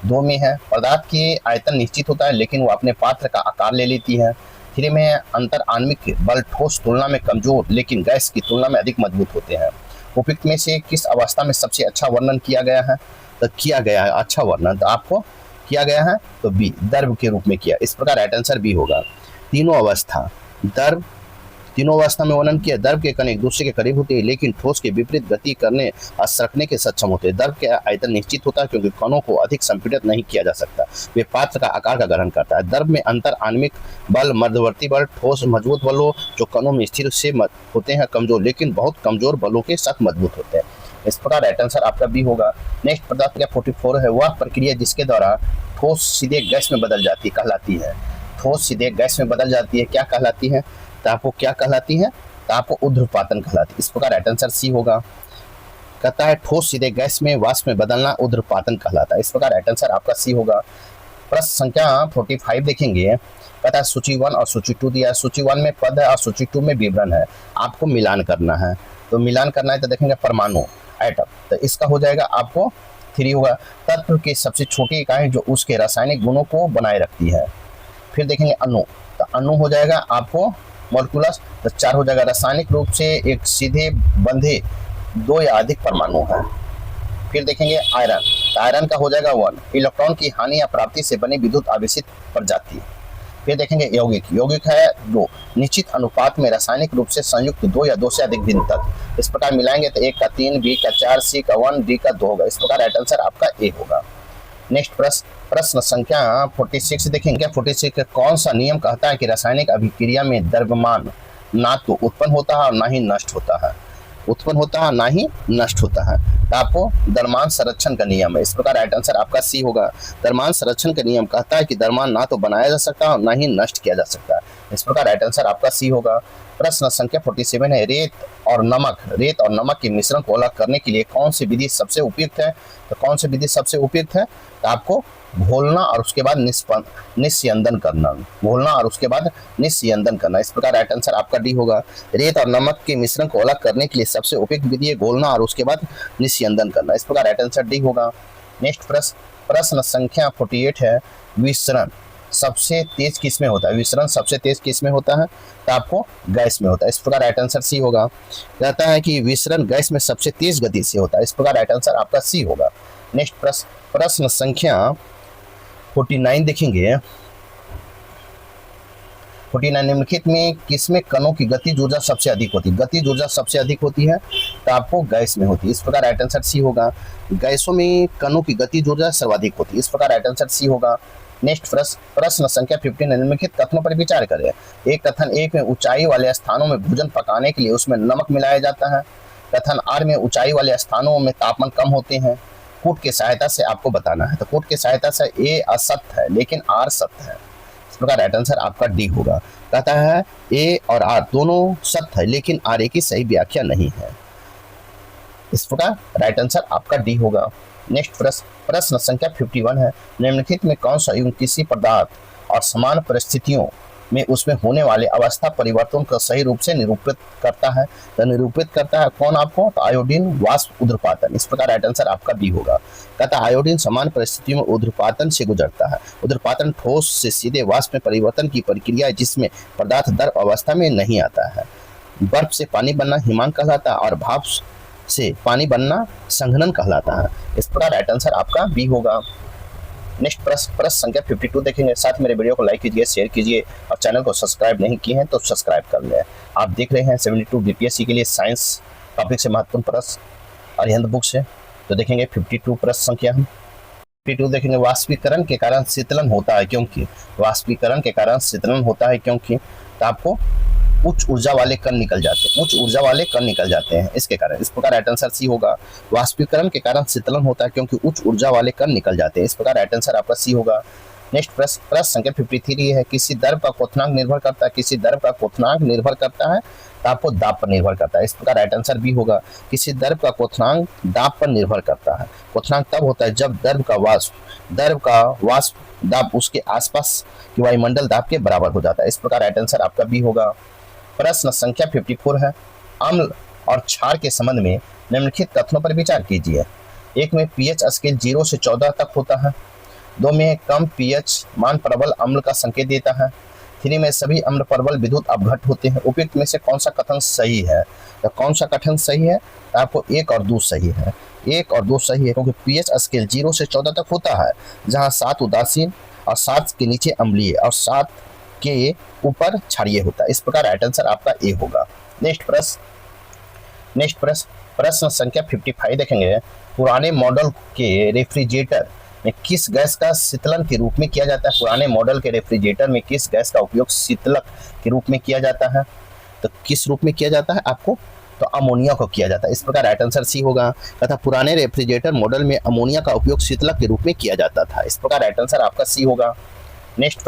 2 में है पदार्थ की आयतन निश्चित होता है लेकिन वो अपने पात्र का आकार ले लेती है। 3 में है अंतर आणविक बल ठोस तुलना में कमजोर लेकिन गैस की तुलना में अधिक मजबूत होते हैं। उपयुक्त में से किस अवस्था में सबसे अच्छा वर्णन किया गया है? तो किया गया है अच्छा वर्णन तो आपको किया गया है तो बी, द्रव के रूप में किया। इस प्रकार राइट आंसर बी होगा। तीनों अवस्था में वर्णन किया। द्रव के कण एक दूसरे के करीब होते हैं लेकिन ठोस के विपरीत गति करने और सरकने के सक्षम होते हैं। द्रव के आयतन निश्चित होता है क्योंकि कणों को अधिक संपीड़ित नहीं किया जा सकता, वे पात्र का आकार का ग्रहण करता है। द्रव में अंतर आणविक बल, मध्यवर्ती बल, ठोस मजबूत बलों जो कणों में स्थिर से होते हैं कमजोर लेकिन बहुत कमजोर बलों के साथ मजबूत होते हैं। इस प्रकार राइट आंसर आपका बी होगा। नेक्स्ट पदार्थ का 44 है, वह प्रक्रिया जिसके द्वारा ठोस सीधे गैस में बदल जाती कहलाती है। ठोस सीधे गैस में बदल जाती है क्या कहलाती है? तो आपको क्या कहलाती है? तो आपको ऊर्ध्वपातन कहलाती है। इस प्रकार राइट आंसर सी होगा। कहता है ठोस सीधे गैस में वाष्प में बदलना ऊर्ध्वपातन कहलाता है। इस प्रकार राइट आंसर आपका सी होगा। प्रश्न संख्या 45 देखेंगे। कहता है सूची 1 और सूची 2 दिया है। सूची 1 में पद है और सूची 2 में विवरण है, आपको मिलान करना है। तो मिलान करना है तो देखेंगे परमाणु, एटम, तो इसका हो जाएगा आपको 3 होगा। तत्व की सबसे छोटी इकाई जो उसके रासायनिक गुणों को बनाए रखती है। फिर देखेंगे अणु, तो अणु हो जाएगा आपको मॉलिक्यूलस, तो 4 हो जाएगा। रासायनिक रूप से एक सीधे बंधे 2 या अधिक परमाणु है। फिर देखेंगे आयरन, तो आयरन का हो जाएगा 1, इलेक्ट्रॉन की हानि या प्राप्ति से बनी विद्युत आवेशित प्रजाति। फिर देखेंगे यौगिक, यौगिक है 2, निश्चित अनुपात में रासायनिक रूप से संयुक्त 2 या 2 से अधिक भिन्न तत्व। इस प्रकार मिलाएंगे तो 1 का 3, बी का 4, सी का 1, डी का 2 होगा। इस प्रकार राइट आंसर आपका ए होगा। नेक्स्ट प्रश्न संख्या 46 देखेंगे। 46 कौन सा नियम कहता है कि रासायनिक अभिक्रिया में द्रव्यमान ना तो उत्पन्न होता है और ना ही नष्ट होता है? उत्पन्न होता है ना ही नष्ट होता है। तो आपको द्रव्यमान संरक्षण का नियम है। इस प्रकार राइट आंसर आपका सी होगा। द्रव्यमान संरक्षण का नियम कहता है कि द्रव्यमान ना तो बनाया जा सकता है और ना ही नष्ट किया जा सकता है। इस प्रकार राइट आंसर आपका सी होगा। प्रश्न संख्या 47 है, रेत और नमक के मिश्रण को अलग करने के लिए कौन सी विधि सबसे उपयुक्त है? तो कौन सी विधि सबसे उपयुक्त है? तो आपको घोलना और उसके बाद निस्यंदन करना, घोलना और उसके बाद निस्यंदन करना। इस प्रकार राइट आंसर आपका डी होगा। रेत और नमक के मिश्रण को अलग करने के लिए सबसे उपयुक्त विधि है घोलना और उसके बाद निस्यंदन करना। इस प्रकार राइट आंसर डी होगा। नेक्स्ट प्रश्न संख्या 48 है, विसरण सबसे तेज किस में होता है? विसरण सबसे तेज किस में होता है? तो आपको गैस में होता है। इस प्रकार राइट आंसर सी होगा। कहता है कि विसरण गैस में सबसे तेज गति से होता है। इस प्रकार राइट आंसर आपका सी होगा। नेक्स्ट प्रश्न संख्या 49 देखेंगे। 49 निम्नलिखित में किसमें कणों की गतिज ऊर्जा सबसे अधिक होती है? गतिज ऊर्जा सबसे अधिक होती है तो आपको गैस में होती है। इस प्रकार राइट आंसर सी होगा। गैसों में कणों की गतिज ऊर्जा सर्वाधिक होती है। इस प्रकार राइट आंसर सी होगा। नेक्स्ट प्रश्न संख्या 15 निम्नलिखित कथनों पर विचार करें। एक कथन 1 में ऊंचाई वाले स्थानों में भोजन पकाने के लिए उसमें नमक मिलाया जाता है। कथन आर में ऊंचाई वाले स्थानों में तापमान कम होते हैं। कूट की सहायता से आपको बताना है। तो कूट की सहायता से ए असत्य है लेकिन आर सत्य है। इस प्रकार राइट आंसर आपका डी होगा। कहता है ए और आर दोनों सत्य है लेकिन आर ए की सही व्याख्या नहीं है। इस प्रकार राइट आंसर आपका डी होगा। नेक्स्ट प्रश्न संख्या 51 है, निम्नलिखित में कौन सा युग्म किसी पदार्थ और समान परिस्थितियों में उसमें होने वाले अवस्था परिवर्तन को सही रूप से निरूपित करता है? तो निरूपित करता है कौन आपको? तो आयोडीन, वाष्प, ऊर्ध्वपातन। इस प्रकार राइट आंसर आपका बी होगा। कहता है आयोडीन समान परिस्थितियों में ऊर्ध्वपातन से गुजरता है। ऊर्ध्वपातन ठोस से सीधे वाष्प में परिवर्तन की प्रक्रिया है जिसमें पदार्थ द्रव अवस्था में नहीं आता है। बर्फ से पानी बनना हिमांक कहलाता है और भाप से पानी बनना संघनन कहलाता है। इस प्रकार राइट आंसर आपका बी होगा। नेक्स्ट प्रश्न संख्या 52 देखेंगे। साथ मेरे वीडियो को लाइक कीजिए, शेयर कीजिए और चैनल को सब्सक्राइब नहीं किए हैं तो सब्सक्राइब कर लें। आप देख रहे हैं 72 बीपीएससी के लिए साइंस टॉपिक से महत्वपूर्ण प्रश्न अरिहंत बुक से। तो देखेंगे 52 प्रश्न संख्या हम 52 देखेंगे। वाष्पीकरण के कारण शीतलन होता है क्योंकि? वाष्पीकरण के कारण शीतलन होता है क्योंकि? तो आपको उच्च ऊर्जा वाले कण निकल जाते हैं, उच्च ऊर्जा वाले कण निकल जाते हैं इसके कारण। इस प्रकार राइट आंसर सी होगा। वाष्पीकरण के कारण शीतलन होता है क्योंकि उच्च ऊर्जा वाले कण निकल जाते हैं। इस प्रकार राइट आंसर आपका सी होगा। नेक्स्ट प्रश्न संख्या 53 है, किसी द्रव का क्वथनांक निर्भर करता है, किसी द्रव का क्वथनांक निर्भर करता है तो आपको दाब पर निर्भर करता है। इस प्रकार राइट आंसर बी होगा। किसी द्रव का क्वथनांक दाब पर निर्भर करता है। क्वथनांक तब होता है जब द्रव का वाष्प दाब उसके आसपास के वायुमंडल दाब के बराबर हो जाता है। इस प्रकार राइट आंसर आपका बी होगा। प्रश्न संख्या 54 है, अम्ल और क्षार के संबंध में निम्नलिखित कथनों पर विचार कीजिए। एक में पीएच स्केल 0 से 14 तक होता है। 2 में कम पीएच मान प्रबल अम्ल का संकेत देता है। 3 में सभी अम्ल प्रबल विद्युत अपघट होते हैं। उपयुक्त में से कौन सा कथन सही है? तो कौन सा कथन सही है? तो आपको 1 और 2 सही है। 1 और 2 सही है क्योंकि पीएच स्केल 0 से 14 तक होता है, जहाँ 7 उदासीन और 7 के नीचे अम्लीय और 7 के ऊपर क्षारीय होता है। इस प्रकार राइट आंसर आपका ए होगा। नेक्स्ट प्रश्न संख्या 55 देखेंगे। पुराने मॉडल के रेफ्रिजरेटर में किस गैस का शीतलन के रूप में किया जाता है? पुराने मॉडल के रेफ्रिजरेटर में किस गैस का उपयोग शीतलक के रूप में किया जाता है? तो किस रूप में किया जाता है आपको? तो अमोनिया को किया जाता है। इस प्रकार राइट आंसर सी होगा तथा पुराने रेफ्रिजरेटर मॉडल में अमोनिया का उपयोग शीतलक के रूप में किया जाता था। इस प्रकार राइट आंसर आपका सी होगा। नेक्स्ट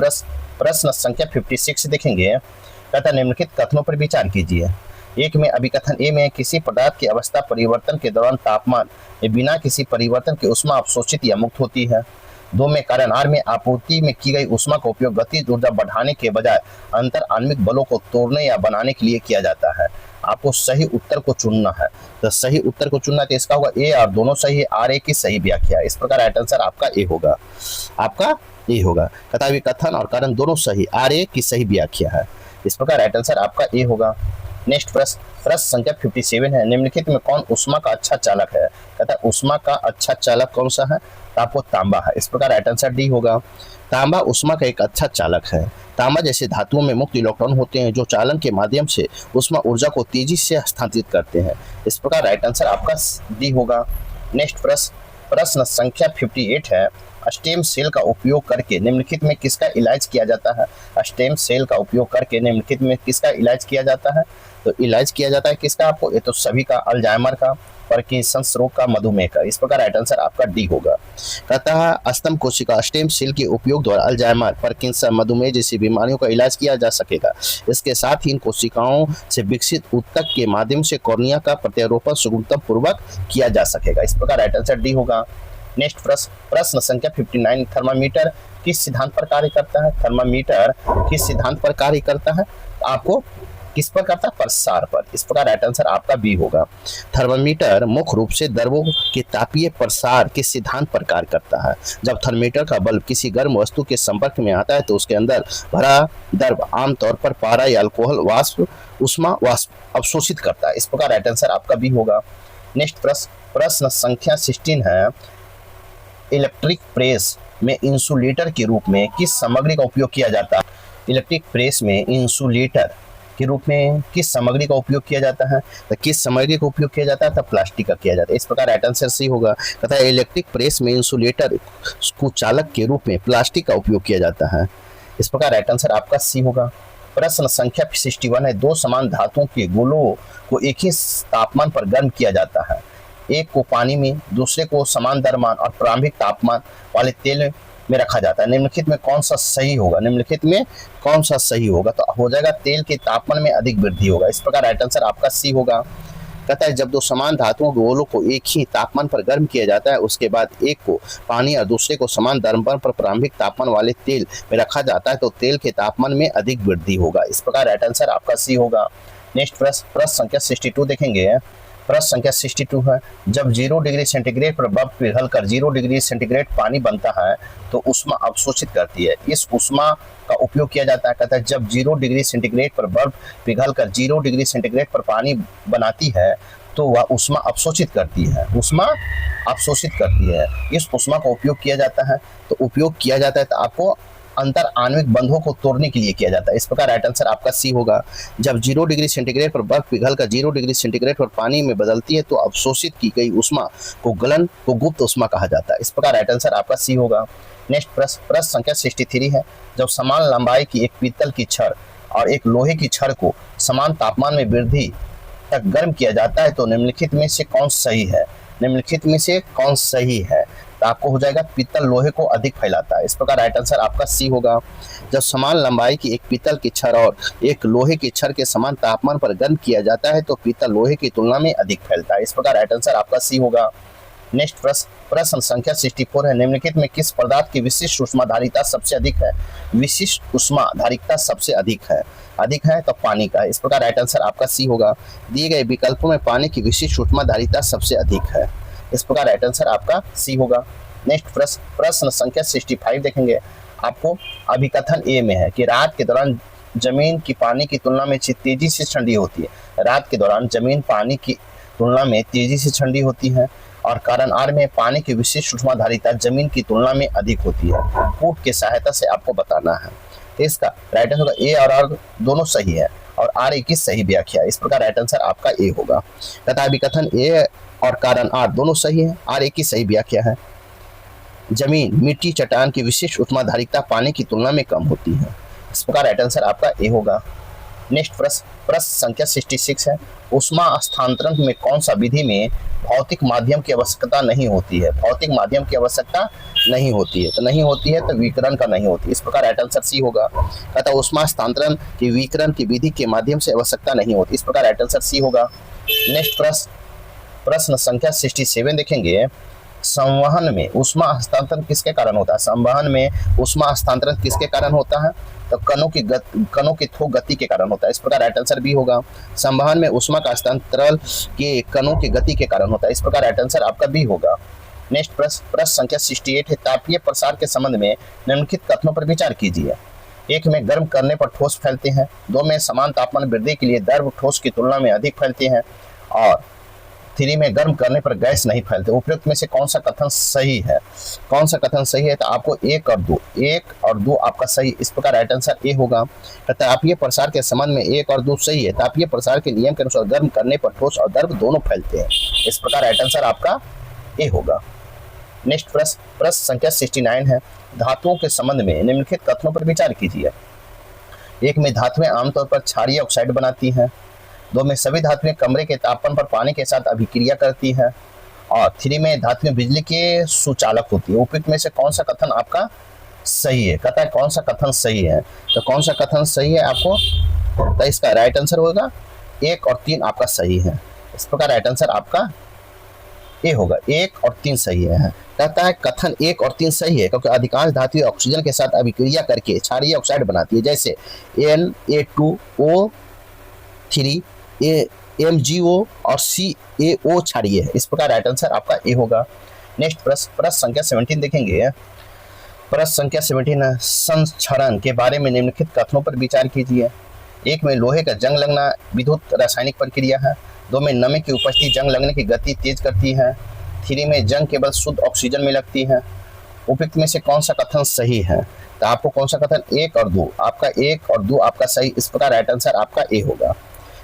प्रश्न संख्या 56 देखेंगे। तथा निम्नलिखित कथनों पर विचार कीजिए। 1 में अभिकथन ए में किसी पदार्थ की अवस्था परिवर्तन के दौरान तापमान में बिना किसी परिवर्तन के ऊष्मा अवशोषित या मुक्त होती है। 2 में कारण आर में आपूर्ति में की गई ऊष्मा का उपयोग गतिज ऊर्जा बढ़ाने के बजाय अंतर आणविक बलों को तोड़ने या बनाने के लिए किया जाता है। आपको सही उत्तर को चुनना है। तो सही उत्तर को चुनना है तो इसका होगा ए और दोनों सही है, आर ए की सही व्याख्या। इस प्रकार राइट आंसर आपका ए होगा। आपका ए होगा तथा अभिकथन और कारण दोनों सही, आर ए की सही व्याख्या है। इस प्रकार राइट आंसर आपका ए होगा। नेक्स्ट प्रश्न संख्या 57 है। निम्नलिखित में कौन ऊष्मा का अच्छा चालक है? तथा ऊष्मा का अच्छा चालक कौन सा है? तो आपको तांबा है। इस प्रकार राइट आंसर डी होगा। तांबा ऊष्मा का एक अच्छा चालक है। तांबा जैसे धातुओं में मुक्त इलेक्ट्रॉन होते हैं जो चालन के माध्यम से ऊष्मा ऊर्जा को तेजी से हस्तांतरित करते हैं। इस प्रकार राइट आंसर आपका डी होगा। नेक्स्ट प्रश्न संख्या 58 है। स्टेम सेल का उपयोग करके निम्नलिखित में किसका इलाज किया जाता है? स्टेम सेल का उपयोग करके निम्नलिखित में किसका इलाज किया जाता है? तो इलाज किया जाता है किसका आपको? ये तो सभी का, अल्जाइमर का, पार्किंसंस रोग का, मधुमेह का। इस प्रकार राइट आंसर आपका डी होगा। कहता है स्तंभ कोशिका स्टेम सेल के उपयोग द्वारा अल्जाइमर, पार्किंसन, मधुमेह जैसी बीमारियों का इलाज किया जा सकेगा। इसके साथ ही इन कोशिकाओं से विकसित ऊतक के माध्यम से कॉर्निया का प्रत्यारोपण सुगमता पूर्वक किया जा सकेगा। इस प्रकार राइट आंसर डी होगा। नेक्स्ट प्रश्न संख्या 59। थर्मामीटर किस सिद्धांत पर कार्य करता है? थर्मामीटर किस सिद्धांत पर कार्य करता है? आपको किस पर करता है? प्रसार पर। इस प्रकार राइट आंसर आपका बी होगा। थर्मामीटर मुख्य रूप से द्रवों के तापीय प्रसार के सिद्धांत पर कार्य करता है। जब थर्मामीटर का बल्ब किसी गर्म वस्तु के संपर्क में आता है तो उसके अंदर भरा द्रव आमतौर पर पारा या अल्कोहल ऊष्मा अवशोषित करता है। इस प्रकार राइट आंसर आपका बी होगा। नेक्स्ट प्रश्न संख्या 16 है। इलेक्ट्रिक प्रेस में इंसुलेटर के रूप में किस सामग्री का उपयोग किया जाता है? इलेक्ट्रिक प्रेस में इंसुलेटर के रूप में किस सामग्री का उपयोग किया जाता है? तो किस सामग्री का उपयोग किया जाता है? तो प्लास्टिक का किया जाता है। इस प्रकार राइट आंसर सी होगा तथा इलेक्ट्रिक प्रेस में इंसुलेटर को चालक के रूप में प्लास्टिक का उपयोग किया जाता है। इस प्रकार राइट आंसर आपका सी होगा। प्रश्न संख्या 61 है। 2 समान धातुओं के गोलों को एक ही तापमान पर गर्म किया जाता है। एक को पानी में, दूसरे को समान द्रव्यमान और प्रारंभिक तापमान वाले तेल में रखा जाता है। निम्नलिखित में कौन सा सही होगा? निम्नलिखित में कौन सा सही होगा? तो हो जाएगा तेल के तापमान में अधिक वृद्धि होगा। इस प्रकार राइट आंसर आपका सी होगा। कहता है जब 2 समान धातुओं के गोलों को एक ही तापमान पर गर्म किया जाता है, उसके बाद एक को पानी और दूसरे को समान द्रव्यमान पर प्रारंभिक तापमान वाले तेल में रखा जाता है तो तेल के तापमान में अधिक वृद्धि होगा। इस प्रकार राइट आंसर आपका सी होगा। नेक्स्ट प्रश्न संख्या 62 देखेंगे। प्रश्न संख्या 62 है। जब 0 डिग्री सेंटीग्रेड पर बर्फ पिघलकर 0 डिग्री सेंटीग्रेड पानी बनता है तो ऊष्मा अवशोषित करती है। इस ऊष्मा का उपयोग किया जाता है। कहता है जब 0 डिग्री सेंटीग्रेड पर बर्फ पिघलकर 0 डिग्री सेंटीग्रेड पर पानी बनाती है तो वह ऊष्मा अवशोषित करती है। ऊष्मा अवशोषित करती है। इस ऊष्मा का उपयोग किया जाता है तो आपको अंतर आणविक बंधों को तोड़ने के लिए किया जाता है। इस प्रकार राइट आंसर आपका सी होगा। जब 0 डिग्री सेंटीग्रेड पर बर्फ पिघलकर 0 डिग्री सेंटीग्रेड पर पानी में बदलती है तो अवशोषित की गई ऊष्मा को गलन को गुप्त ऊष्मा कहा जाता है। इस प्रकार राइट आंसर आपका सी होगा। नेक्स्ट प्रश्न संख्या 63 है। जब समान लंबाई की एक पीतल की छड़ और एक लोहे की छड़ को समान तापमान में वृद्धि तक गर्म किया जाता है तो निम्नलिखित में से कौन सही है? निम्नलिखित में से कौन सही है? तो आपको हो जाएगा पीतल लोहे को अधिक फैलाता है। इस प्रकार राइट आंसर आपका सी होगा। जब समान लंबाई की एक पीतल की छड़ और एक लोहे की छड़ के समान तापमान पर गर्म किया जाता है तो पीतल लोहे की तुलना में अधिक फैलता है। इस प्रकार राइट आंसर आपका सी होगा। नेक्स्ट प्रश्न संख्या 64 है। निम्नलिखित में किस पदार्थ की विशिष्ट ऊष्माधारिता सबसे अधिक है? विशिष्ट ऊष्माधारिता सबसे अधिक है तो पानी का है। इस प्रकार राइट आंसर आपका सी होगा। दिए गए विकल्पों में पानी की विशिष्ट ऊष्माधारिता सबसे अधिक है। इस प्रकार राइट आंसर आपका सी होगा। नेक्स्ट प्रश्न संख्या 65 देखेंगे। आपको अभिकथन ए में है कि रात के दौरान जमीन की पानी की तुलना में तेजी से ठंडी होती है। रात के दौरान जमीन पानी की तुलना में तेजी से ठंडी होती है और कारण आर में पानी की विशिष्ट ऊष्माधारिता जमीन की तुलना में अधिक होती है। प्रूफ की सहायता से आपको बताना है। तो इसका राइट आंसर होगा ए और आर दोनों सही है और आर ए की सही व्याख्या। इस प्रकार राइट आंसर आपका ए होगा तथा अभिकथन ए और कारण आर दोनों सही है, आर ए की सही व्याख्या है। जमीन, मिट्टी, चट्टान की विशिष्ट ऊष्माधारिता पानी की तुलना में कम होती है। इस प्रकार राइट आंसर आपका ए होगा। नेक्स्ट प्रश्न संख्या 66 है। ऊष्मा स्थानांतरण में कौन सा विधि में भौतिक माध्यम की आवश्यकता नहीं होती है? भौतिक माध्यम की आवश्यकता नहीं होती है तो विकिरण का नहीं होती। इस प्रकार राइट आंसर सी होगा। अतः ऊष्मा स्थानांतरण की विकिरण की विधि के माध्यम से आवश्यकता नहीं होती। इस प्रकार राइट आंसर सी होगा। नेक्स्ट प्रश्न संख्या 67 देखेंगे। संवहन में ऊष्मा हस्तांतरण किसके कारण होता है? संवहन में ऊष्मा हस्तांतरण किसके कारण होता है? तो कणों की थोक गति के कारण होता है। इस प्रकार राइट आंसर बी होगा। संवहन में ऊष्मा का हस्तांतरण के कणों की गति के कारण होता है। इस प्रकार राइट आंसर आपका बी होगा। नेक्स्ट प्रश्न संख्या 68 है। तापीय प्रसार के संबंध में निम्नलिखित कथनों पर विचार कीजिए। एक में गर्म करने पर ठोस फैलते हैं, दो में समान तापमान वृद्धि के लिए द्रव ठोस की तुलना में अधिक फैलते हैं और 3 में गर्म करने पर गैस नहीं फैलते। उपयुक्त में से कौन सा कथन सही है? तो आपको 1 और 2 आपका सही। इस प्रकार राइट आंसर ए होगा। तापीय प्रसार के संबंध में 1 और 2 सही है। तापीय प्रसार के नियम के अनुसार गर्म करने पर ठोस और द्रव दोनों फैलते हैं। इस प्रकार राइट आंसर आपका ए होगा। नेक्स्ट प्रश्न संख्या 69 है। धातुओं के संबंध में निम्नलिखित कथनों पर विचार कीजिए। 1 में धातुएं आमतौर पर क्षारीय ऑक्साइड बनाती हैं, 2 में सभी धातुएं कमरे के तापमान पर पानी के साथ अभिक्रिया करती है और 3 में धातुएं बिजली के सुचालक होती है। उपयुक्त में से कौन सा कथन आपका सही है? कहता है कौन सा कथन सही है, तो कौन सा कथन सही है आपको? तो इसका राइट आंसर होगा 1 और 3 आपका सही है। इस प्रकार राइट आंसर आपका ए होगा। 1 और 3 सही है। कहता है कथन 1 और 3 सही है क्योंकि अधिकांश धातुएं ऑक्सीजन के साथ अभिक्रिया करके क्षारीय ऑक्साइड बनाती है, जैसे Na2O3 MgO और CaO क्षारीय है। इस प्रकार राइट आंसर आपका ए होगा। नेक्स्ट प्रश्न संख्या 17 देखेंगे। प्रश्न संख्या 17 है। संक्षरण के बारे में निम्नलिखित कथनों पर विचार कीजिए। 1 में लोहे का जंग लगना विद्युत रासायनिक प्रक्रिया है, 2 में नमी की उपस्थिति जंग लगने की गति तेज करती है, 3 में जंग केवल शुद्ध ऑक्सीजन में लगती है। उपयुक्त में से कौन सा कथन सही है? तो आपको कौन सा कथन 1 और 2 आपका 1 और 2 आपका सही। इस प्रकार राइट आंसर आपका ए होगा।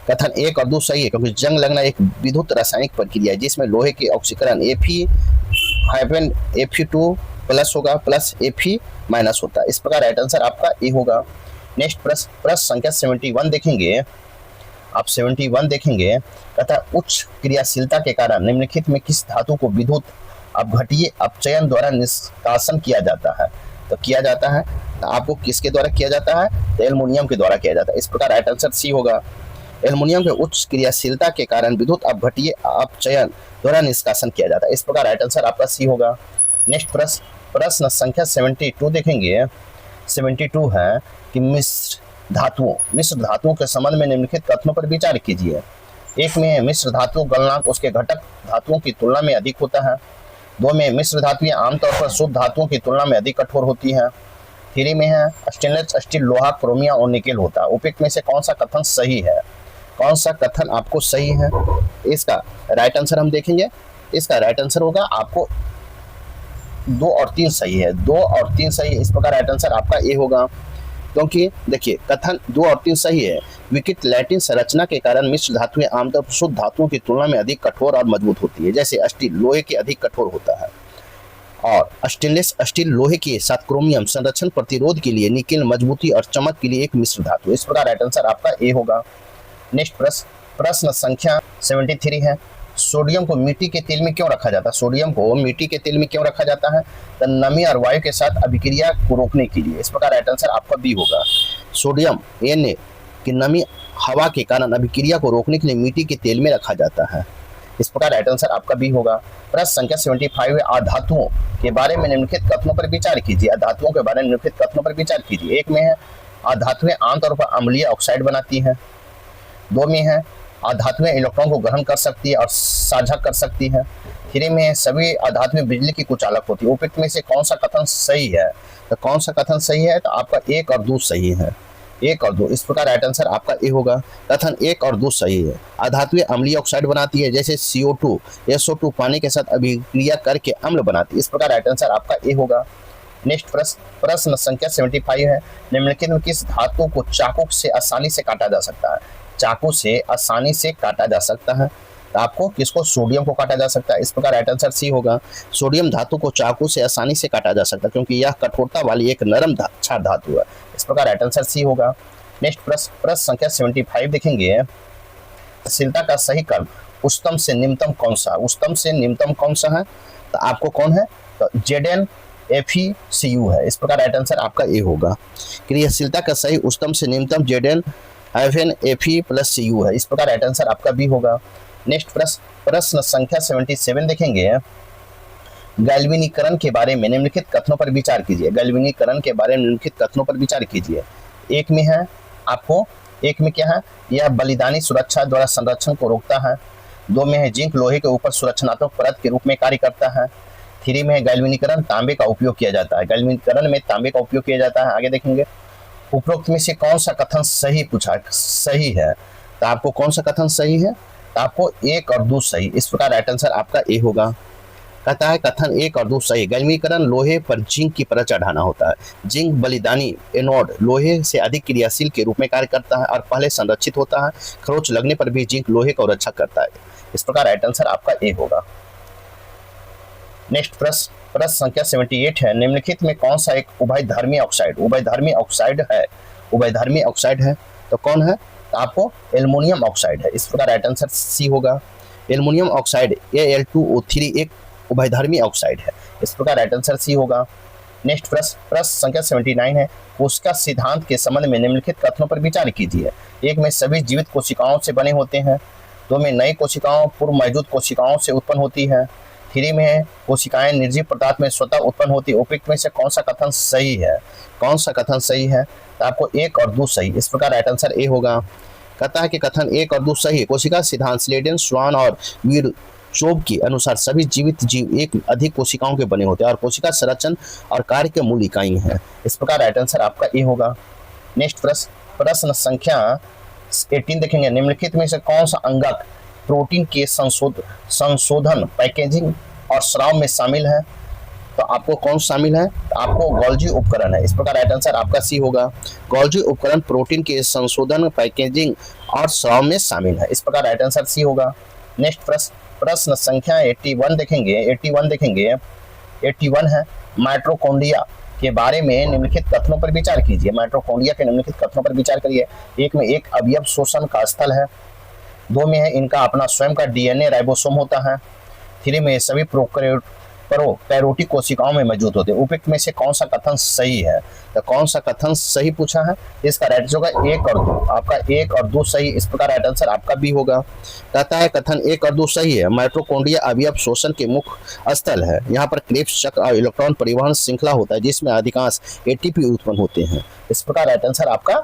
कथन 1 और 2 सही है क्योंकि जंग लगना एक विद्युत रासायनिक प्रक्रिया है जिसमें लोहे के ऑक्सीकरण Fe-Fe2 प्लस होगा प्लस Fe- होता है। इस प्रकार राइट आंसर आपका ए होगा। नेक्स्ट प्रश्न संख्या 71 देखेंगे। आप 71 देखेंगे। तथा उच्च क्रियाशीलता के कारण निम्नलिखित में किस धातु को विद्युत अपघटीय अपचयन द्वारा निष्कासन किया जाता है? तो किया जाता है तो आपको किसके द्वारा किया जाता है? तो एल्युमिनियम के द्वारा किया जाता है। इस प्रकार राइट आंसर सी होगा। एल्युमिनियम के उच्च क्रियाशीलता के कारण विद्युत अपघटीय अपचयन द्वारा निष्कासन किया जाता है। इस प्रकार राइट आंसर आपका सी होगा। नेक्स्ट प्रश्न संख्या 72 देखेंगे। 72 है कि मिश्र धातुओं के संबंध में निम्नलिखित कथनों पर विचार कीजिए। 1 में मिश्र धातु गलनांक उसके घटक धातुओं की तुलना में अधिक होता है, 2 में मिश्र धातुएं आमतौर पर शुद्ध धातुओं की तुलना में अधिक कठोर होती हैं, 3 में है स्टेनलेस स्टील लोहा क्रोमियम और निकेल होता है। उपयुक्त में से कौन सा कथन सही है? कौन सा कथन आपको सही है? इसका राइट आंसर हम देखेंगे। इसका राइट आंसर होगा आपको 2 और 3 सही है। 2 और 3 सही है। इस प्रकार राइट आंसर आपका ए होगा क्योंकि देखिए कथन 2 और 3 सही है। विकृत लैटिन संरचना के कारण मिश्र धातुएं आमतौर पर शुद्ध धातुओं की तुलना में अधिक कठोर और मजबूत होती है, जैसे स्टील लोहे के अधिक कठोर होता है और स्टेनलेस स्टील लोहे के साथ क्रोमियम संरक्षण प्रतिरोध के लिए, निकेल मजबूती और चमक के लिए एक मिश्र धातु। इस प्रकार राइट आंसर आपका ए होगा। नेक्स्ट प्रश्न संख्या 73 है, सोडियम को मिट्टी के तेल में क्यों रखा जाता है? सोडियम को मिट्टी के तेल में क्यों रखा जाता है? तो नमी और वायु के साथ अभिक्रिया को रोकने के लिए। इस प्रकार राइट आंसर आपका बी होगा। सोडियम Na की नमी हवा के कारण अभिक्रिया को रोकने के लिए मिट्टी के तेल में रखा जाता है। इस प्रकार राइट आंसर आपका बी होगा। प्रश्न संख्या 75 है, अधातुओं के बारे में निम्नलिखित कथनों पर विचार कीजिए। अधातुओं के बारे में निम्नलिखित कथनों पर विचार कीजिए। एक में है अधातुएं आमतौर पर अम्लीय ऑक्साइड बनाती हैं। दो में है अधातुएं इलेक्ट्रॉन को ग्रहण कर सकती है और साझा कर सकती है। थ्री में है सभी अधातुएं बिजली की कुचालक होती है। उपयुक्त में से कौन सा कथन सही है? तो कौन सा कथन सही है? तो आपका एक और दो सही है। एक और दो, इस प्रकार राइट आंसर आपका ए होगा। कथन एक और दो सही है। अधातुएं अम्लीय ऑक्साइड बनाती है, जैसे CO2 SO2 पानी के साथ अभिक्रिया करके अम्ल बनाती है। इस प्रकार राइट आंसर आपका ए होगा। नेक्स्ट प्रश्न संख्या 75 है, निम्नलिखित में किस धातु को चाकू से आसानी से काटा जा सकता है? चाकू से आसानी से काटा जा सकता है। तो आपको किसको? सोडियम को काटा जा सकता है। इस प्रकार राइट आंसर सी होगा। सोडियम धातु को चाकू से आसानी से काटा जा सकता है, क्योंकि यह कठोरता वाली एक नरम क्षार धातु है। इस प्रकार राइट आंसर सी होगा। नेक्स्ट प्रश्न संख्या 75 देखेंगे, गतिशीलता का सही क्रम उच्चतम से निम्नतम कौन सा? उच्चतम से निम्नतम कौन सा है? तो आपको कौन है? तो Zn FeCu है। इस प्रकार राइट आंसर आपका ए होगा। क्रियाशीलता का सही उच्चतम से निम्नतम Zn Fe प्लस Cu है। इस प्रकार राइट आंसर आपका बी होगा। नेक्स्ट प्रश्न संख्या 77 देखेंगे, गैल्वेनीकरण के बारे में निम्नलिखित कथनों पर विचार कीजिए। गैल्वेनीकरण के बारे में निम्नलिखित कथनों पर विचार कीजिए। एक में है आपको, एक में क्या है? यह बलिदानी सुरक्षा द्वारा संरक्षण को रोकता है। दो में है जिंक लोहे के ऊपर सुरक्षात्मक परत के रूप में कार्य करता है। थ्री में है गैल्वेनीकरण तांबे का उपयोग किया जाता है। गैल्वेनीकरण में तांबे का उपयोग किया जाता है। आगे देखेंगे, उपरोक्त में से कौन सा कथन सही पूछा? सही है। तो आपको कौन सा कथन सही है? तो आपको एक और दो सही। इस प्रकार राइट आंसर आपका ए होगा। कहता है कथन एक और दो सही। गैल्वेनीकरण लोहे पर जिंक की परत चढ़ाना होता है। जिंक बलिदानी एनोड लोहे से अधिक क्रियाशील के रूप में कार्य करता है और पहले संरक्षित होता है। खरोंच लगने पर भी जिंक लोहे का रक्षा करता है। इस प्रकार राइट आंसर आपका ए होगा। नेक्स्ट प्रश्न संख्या 78 है, निम्नलिखित में कौन सा एक उभयधर्मी ऑक्साइड है? उभयधर्मी ऑक्साइड है तो कौन है? तो आपको एल्युमिनियम ऑक्साइड है। इस प्रकार राइट आंसर सी होगा। एल्युमिनियम ऑक्साइड Al2O3 एक उभयधर्मी ऑक्साइड है। इस प्रकार राइट आंसर सी होगा। नेक्स्ट प्रश्न संख्या 79 है, कोशिका सिद्धांत के संबंध में निम्नलिखित कथनों पर विचार कीजिए। एक में सभी जीवित कोशिकाओं से बने होते हैं। दो में नई कोशिकाओं पूर्व मौजूद कोशिकाओं से उत्पन्न होती है। थ्री में है कोशिकाएं निर्जीव पदार्थ में स्वतः उत्पन्न होती है। उपयुक्त में से कौन सा कथन सही है? कौन सा कथन सही है? तो आपको एक और दो सही। इस प्रकार राइट आंसर ए होगा। कहता है कि कथन एक और दो सही है। कोशिका सिद्धांत स्लेडन, स्वान और वीरचोव के अनुसार सभी जीवित जीव एक अधिक कोशिकाओं के बने होते हैं और कोशिका संरचना और कार्य के मूल इकाई हैं। इस प्रकार राइट आंसर आपका ए होगा। नेक्स्ट प्रश्न संख्या 18 देखेंगे, निम्नलिखित में से कौन सा अंगक प्रोटीन के संशोधन, पैकेजिंग और स्राव में शामिल है? तो आपको कौन शामिल है? तो आपको गोल्जी उपकरण है। इस प्रकार राइट आंसर आपका सी होगा। गोल्जी उपकरण प्रोटीन के संशोधन, पैकेजिंग और स्राव में शामिल है। इस प्रकार राइट आंसर सी होगा। नेक्स्ट प्रश्न संख्या 81 देखेंगे। 81 है, माइटोकॉन्ड्रिया के बारे में निम्नलिखित कथनों पर विचार कीजिए। माइटोकॉन्ड्रिया के निम्नलिखित कथनों पर विचार करिए। एक में एक अवयव शोषण का स्थल है। दो में है इनका अपना स्वयं का DNA राइबोसोम होता है। थ्री में सभी प्रोकैरियोटिक कोशिकाओं में मौजूद होते हैं। उपयुक्त में से कौन सा कथन सही है? तो कौन सा कथन सही पूछा है? इसका राइट आंसर होगा एक और दो। आपका एक और दो सही। इस प्रकार राइट आंसर आपका बी होगा। कहता है कथन एक और दो सही है। माइटोकॉन्ड्रिया अवयव शोषण के मुख्य स्थल है। यहाँ पर क्रेब्स चक्र और इलेक्ट्रॉन परिवहन श्रृंखला होता है, जिसमें अधिकांश ATP उत्पन्न होते हैं। इस प्रकार राइट आंसर आपका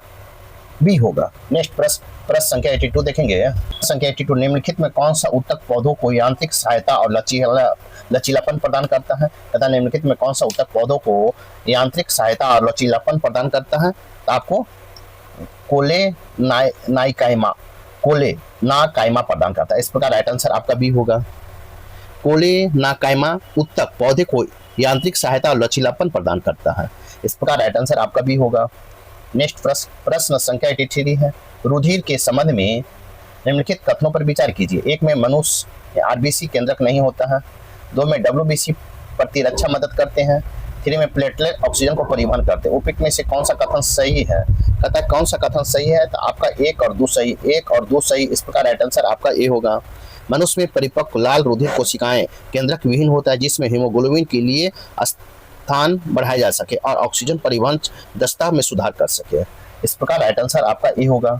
बी होगा। नेक्स्ट प्रश्न संख्या 82 देखेंगे। संख्या 82, निम्नलिखित में कौन सा ऊतक पौधों को यांत्रिक सहायता और लचीलापन प्रदान करता है? तथा निम्नलिखित में कौन सा ऊतक पौधों को यांत्रिक सहायता और लचीलापन प्रदान करता है? तो आपको कोलेनाकाइमा प्रदान करता है। इस प्रकार राइट आंसर आपका बी होगा। कोलेनाकाइमा ऊतक पौधे को यांत्रिक सहायता और लचीलापन प्रदान करता है। इस प्रकार राइट आंसर आपका बी होगा। नेक्स्ट प्रश्न संख्या 83 है, रुधिर के संबंध में निम्नलिखित कथनों पर विचार कीजिए। एक में मनुष्य RBC केंद्रक नहीं होता है। दो में WBC प्रतिरक्षा मदद करते हैं। 3 में प्लेटलेट ऑक्सीजन को परिवहन करते हैं। उपर्युक्त में से कौन सा कथन सही है? कहता है कौन सा कथन सही है? तो आपका 1 और 2 सही, 1 और 2 सही। इस प्रकार राइट आंसर आपका ए होगा। मनुष्य में परिपक्व लाल रुधिर कोशिकाएं केंद्रक विहीन होता है, जिसमें हीमोग्लोबिन के लिए स्थान बढ़ाया जा सके और ऑक्सीजन परिवहन दक्षता में सुधार कर सके। इस प्रकार राइट आंसर आपका ए होगा।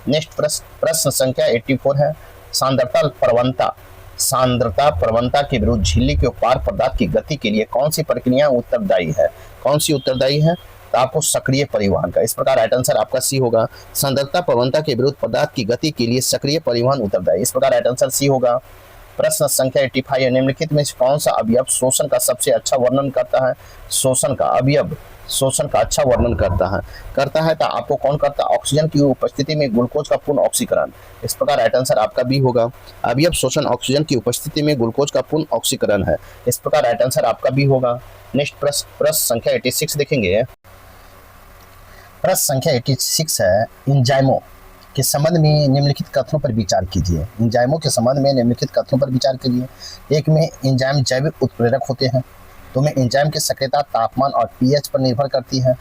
नेक्स्ट प्रश्न संख्या 84 है, सांद्रता प्रवणता के विरुद्ध झिल्ली के पार पदार्थ की गति के लिए कौन सी प्रक्रिया उत्तरदायी है? कौन सी उत्तरदायी है? तो आपको सक्रिय परिवहन का। इस प्रकार राइट आंसर आपका सी होगा। सांद्रता प्रवणता के विरुद्ध पदार्थ की गति के लिए सक्रिय परिवहन उत्तरदायी। इस प्रकार राइट आंसर सी होगा। प्रश्न संख्या 85 है, निम्नलिखित में से कौन सा अवयव शोषण का सबसे अच्छा वर्णन करता है? शोषण का अवयव शोषण का अच्छा वर्णन करता है तो आपको कौन करता है? ऑक्सीजन की उपस्थिति में ग्लूकोज का पूर्ण ऑक्सीकरण। इस प्रकार राइट आंसर आपका बी होगा। अवयव शोषण ऑक्सीजन की उपस्थिति में ग्लूकोज का पूर्ण ऑक्सीकरण है। इस प्रकार राइट आंसर आपका बी होगा। नेक्स्ट प्रश्न संख्या 86 देखेंगे। प्रश्न संख्या 86 है, इंजाइमों के संबंध में निम्नलिखित कथनों पर विचार कीजिए। इंजाइमों के संबंध में निम्नलिखित कथनों पर विचार कीजिए। 1 में एंजाइम जैविक उत्प्रेरक होते हैं। 2 में एंजाइम की सक्रियता तापमान और पीएच पर निर्भर करती है।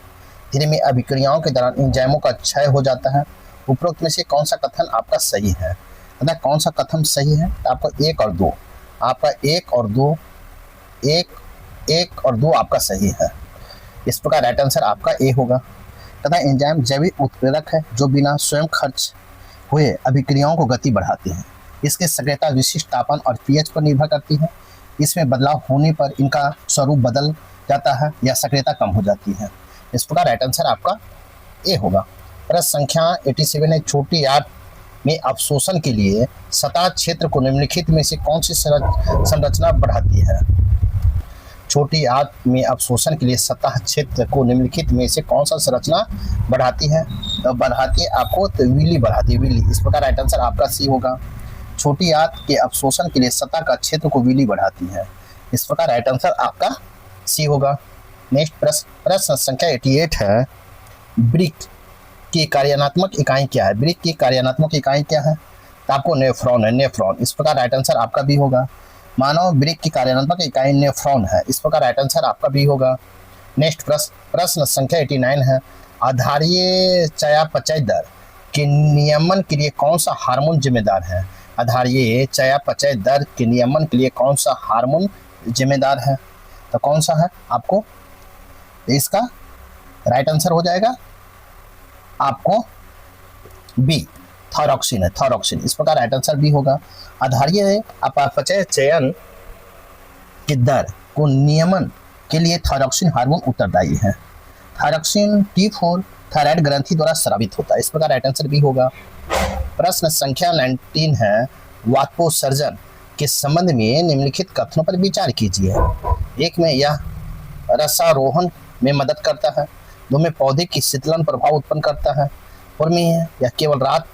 3 में अभिक्रियाओं के दौरान एंजाइमों का क्षय हो जाता है। उपरोक्त में से कौन सा कथन आपका सही है? अतः कौन सा कथन सही है? तो आपका 1 और 2, आपका 1 और 2, 1 और 2 आपका सही है। इस प्रकार राइट आंसर आपका ए होगा। तथा एंजाइम जैविक उत्प्रेरक है जो बिना स्वयं खर्च हुए अभिक्रियाओं को गति बढ़ाते हैं। इसकी सक्रियता विशिष्ट तापमान और पीएच पर निर्भर करती है। इसमें बदलाव होने पर इनका स्वरूप बदल जाता है या सक्रियता कम हो जाती है। इस प्रकार राइट आंसर आपका ए होगा। प्रश्न संख्या 87 है, छोटी आंत में अवशोषण के लिए सतह क्षेत्र को निम्नलिखित में से कौन सी संरचना बढ़ाती है? छोटी आंत में अवशोषण के लिए सतह क्षेत्र को निम्नलिखित में से कौन सा संरचना बढ़ाती है? तो बढ़ाती है आपको तो विली बढ़ाती है, विली। इस प्रकार राइट आंसर आपका सी होगा। छोटी आंत के अवशोषण के लिए सतह का क्षेत्र को विली बढ़ाती है। इस प्रकार राइट आंसर आपका सी होगा। नेक्स्ट प्रश्न संख्या 88 है, वृक्क की कार्यात्मक इकाई क्या है? वृक्क की कार्यात्मक इकाई क्या है? तो आपको नेफ्रॉन है, नेफ्रॉन। इस प्रकार राइट आंसर आपका भी होगा। मानव वृक्क की कार्यात्मक इकाई नेफ्रॉन है। इस प्रकार राइट आंसर आपका भी होगा। नेक्स्ट प्रश्न संख्या 89 है, आधारीय चयापचय दर के नियमन के लिए कौन सा हार्मोन जिम्मेदार है? आधारीय चयापचय दर के नियमन के लिए कौन सा हार्मोन जिम्मेदार है? तो कौन सा है? आपको इसका राइट आंसर हो जाएगा आपको बी, थायरॉक्सिन है, थायरॉक्सिन। इस प्रकार राइट आंसर भी होगा। आधारीय अपचय चयन की दर को नियमन के लिए थायरॉक्सिन हार्मोन उत्तरदायी है। थायरॉक्सिन T4 थायराइड ग्रंथि द्वारा स्रावित होता है। इस प्रकार राइट आंसर भी होगा। प्रश्न संख्या 19 है, वाष्पोत्सर्जन के संबंध में निम्नलिखित कथनों पर विचार कीजिए। 1 में यह रसारोहण में मदद करता है। 2 में पौधे की शीतलन प्रभाव उत्पन्न करता है। 4 में यह केवल रात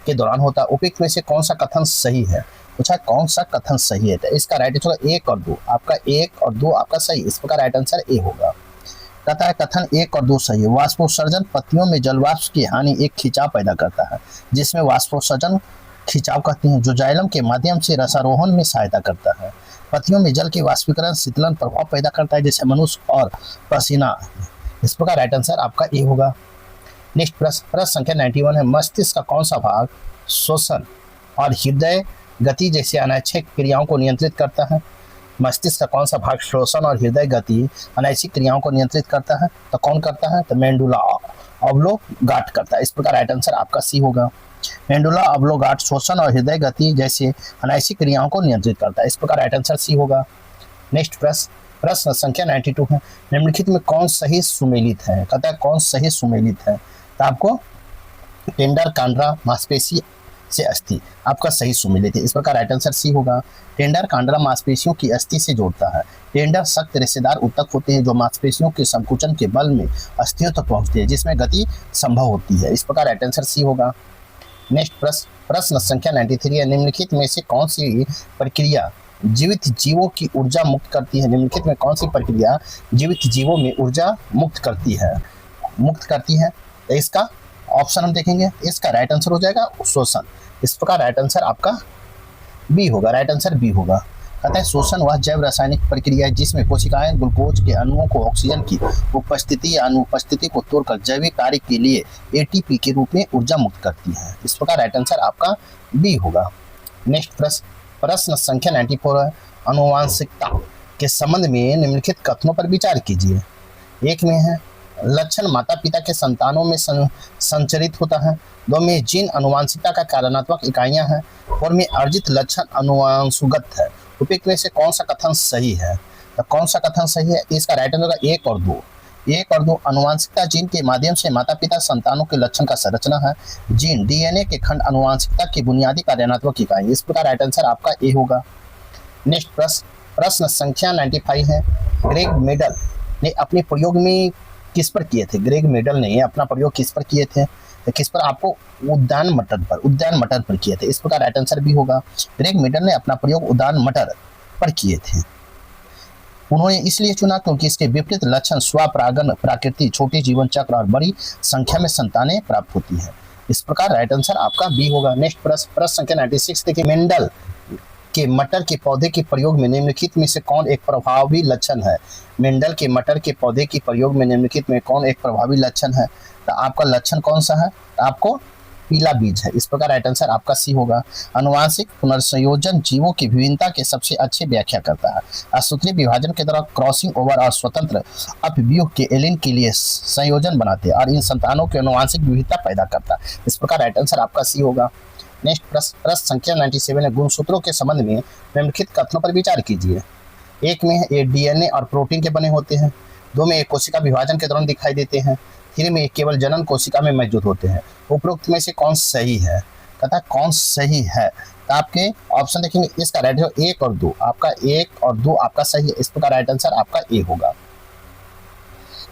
के दौरान होता है। उपयुक्त में से कौन सा कथन सही है? पूछा कौन सा कथन सही है? तो इसका राइट आंसर 1 और 2, आपका 1 और 2 आपका सही। इस प्रकार राइट आंसर ए होगा। कहता है कथन 1 और 2 सही है। वाष्पोत्सर्जन पत्तियों में जलवाष्प की हानि एक खिंचाव पैदा करता है, जिसमें वाष्पोत्सर्जन खिंचाव कहते हैं, जो जाइलम के माध्यम से रसारोहण में सहायता करता है। पत्तियों में जल के वाष्पीकरण शीतलन प्रभाव पैदा करता है, जैसे मनुष्य और पसीना। इस प्रकार राइट आंसर आपका ए होगा। नेक्स्ट प्रश्न संख्या 91 है, मस्तिष्क का कौन सा भाग श्वसन और हृदय गति जैसे अनैच्छिक क्रियाओं को नियंत्रित करता है? मस्तिष्क का कौन सा भाग श्वसन और हृदय गति अनैच्छिक क्रियाओं को नियंत्रित करता है? तो कौन करता है? तो मेंडुला ऑब्लोगाट करता है। इस प्रकार राइट आंसर आपका सी होगा। मेंडुला ऑब्लोगाट श्वसन और हृदय गति जैसे अनैच्छिक क्रियाओं को नियंत्रित करता है। इस प्रकार राइट आंसर सी होगा। नेक्स्ट प्रश्न संख्या 92 है, निम्नलिखित में कौन सही सुमेलित है? कहता है कौन सही सुमेलित है? तो आपको टेंडर कांड्रा मांसपेशी से अस्थि आपका सही सुमेलित है। इस प्रकार राइट आंसर सी होगा। टेंडर कांड्रा मांसपेशियों की अस्थि से जोड़ता है। टेंडर सख्त रेशेदार ऊतक होते हैं जो मांसपेशियों के संकुचन के बल में अस्थियों तक पहुंचते हैं, जिसमें गति संभव होती है। इस प्रकार राइट आंसर सी होगा। नेक्स्ट प्रश्न संख्या 93 है, निम्नलिखित में से कौन सी प्रक्रिया जीवित जीवों की ऊर्जा मुक्त करती है? निम्नलिखित में कौन सी प्रक्रिया जीवित जीवों में ऊर्जा मुक्त करती है? तो इसका ऑप्शन हम देखेंगे। इसका राइट आंसर हो जाएगा श्वसन। इस प्रकार राइट आंसर आपका बी होगा। राइट आंसर बी होगा। कहता है शोषण वह जैव रासायनिक प्रक्रिया है जिसमें कोशिकाएं ग्लूकोज के अणुओं को ऑक्सीजन की उपस्थिति या अनुपस्थिति को तोड़कर जैविक कार्य के लिए एटीपी के रूप में ऊर्जा मुक्त करती है। इस प्रकार राइट आंसर आपका बी होगा। नेक्स्ट प्रश्न संख्या 94 है, आनुवंशिकता के संबंध में निम्नलिखित कथनों पर विचार कीजिए। एक में है लक्षण माता पिता के संतानों में संचरित होता है। दो में जीन आनुवंशिकता का कार्यात्मक इकाइयां हैं। और में अर्जित लक्षण अनुवंशगत है। उपयुक्त में से कौन सा कथन सही है? तो कौन सा कथन सही है? इसका राइट आंसर होगा एक और दो। आनुवंशिकता जीन के माध्यम से माता पिता संतानों के लक्षण का संरचना है। जीन डीएनए के खंड आनुवंशिकता की बुनियादी कार्यात्मक इकाई। इस प्रकार राइट आंसर आपका ए होगा। नेक्स्ट प्रश्न संख्या 95 है, ग्रेग मेडल ने अपने प्रयोग में किस पर किए थे? ग्रेग मेडल ने अपना प्रयोग किस पर किए थे? तो किस पर? आपको उद्यान मटर पर किए थे। इस प्रकार राइट आंसर भी होगा। ग्रेग मेडल ने अपना प्रयोग उद्यान मटर पर किए थे। उन्होंने इसलिए चुना क्योंकि इसके विपरीत लक्षण स्वपरागन, प्राकृति, छोटे जीवन चक्र और बड़ी संख्या में संतानें प्राप्त होती है। इस प्रकार राइट आंसर आपका बी होगा। नेक्स्ट प्रश्न संख्या 96 देखिए, मेंडल के मटर के पौधे के प्रयोग में निम्नलिखित में से कौन एक प्रभावी लक्षण है? मेंडल के मटर के पौधे के प्रयोग में निम्नलिखित में कौन एक प्रभावी लक्षण है? तो आपका लक्षण कौन सा है? तो आपको पीला बीज है। इस प्रकार राइट आंसर आपका सी होगा। आनुवांशिक पुनर्संयोजन जीवों की विभिन्नता के सबसे अच्छी व्याख्या करता है। असूत्रीय विभाजन के दौरान क्रॉसिंग ओवर और स्वतंत्र अपव्यूह के एलिन के लिए संयोजन बनाते हैं और इन संतानों की आनुवांशिक विविधता पैदा करता है। इस प्रकार राइट आंसर आपका सी होगा। नेक्स्ट प्रश्न संख्या 97 है, गुणसूत्रों के संबंध में निम्नलिखित कथनों पर विचार कीजिए। एक में ये डीएनए और प्रोटीन के बने होते हैं। दो में एक कोशिका विभाजन के दौरान दिखाई देते हैं। तीन में केवल जनन कोशिका में मौजूद होते हैं। उपरोक्त में से कौन सही है? कहता है कौन सही है? तो आपके ऑप्शन देखेंगे, इसका राइट है 1 और 2। आपका 1 और 2 आपका सही है। इस प्रकार राइट आंसर आपका ए होगा।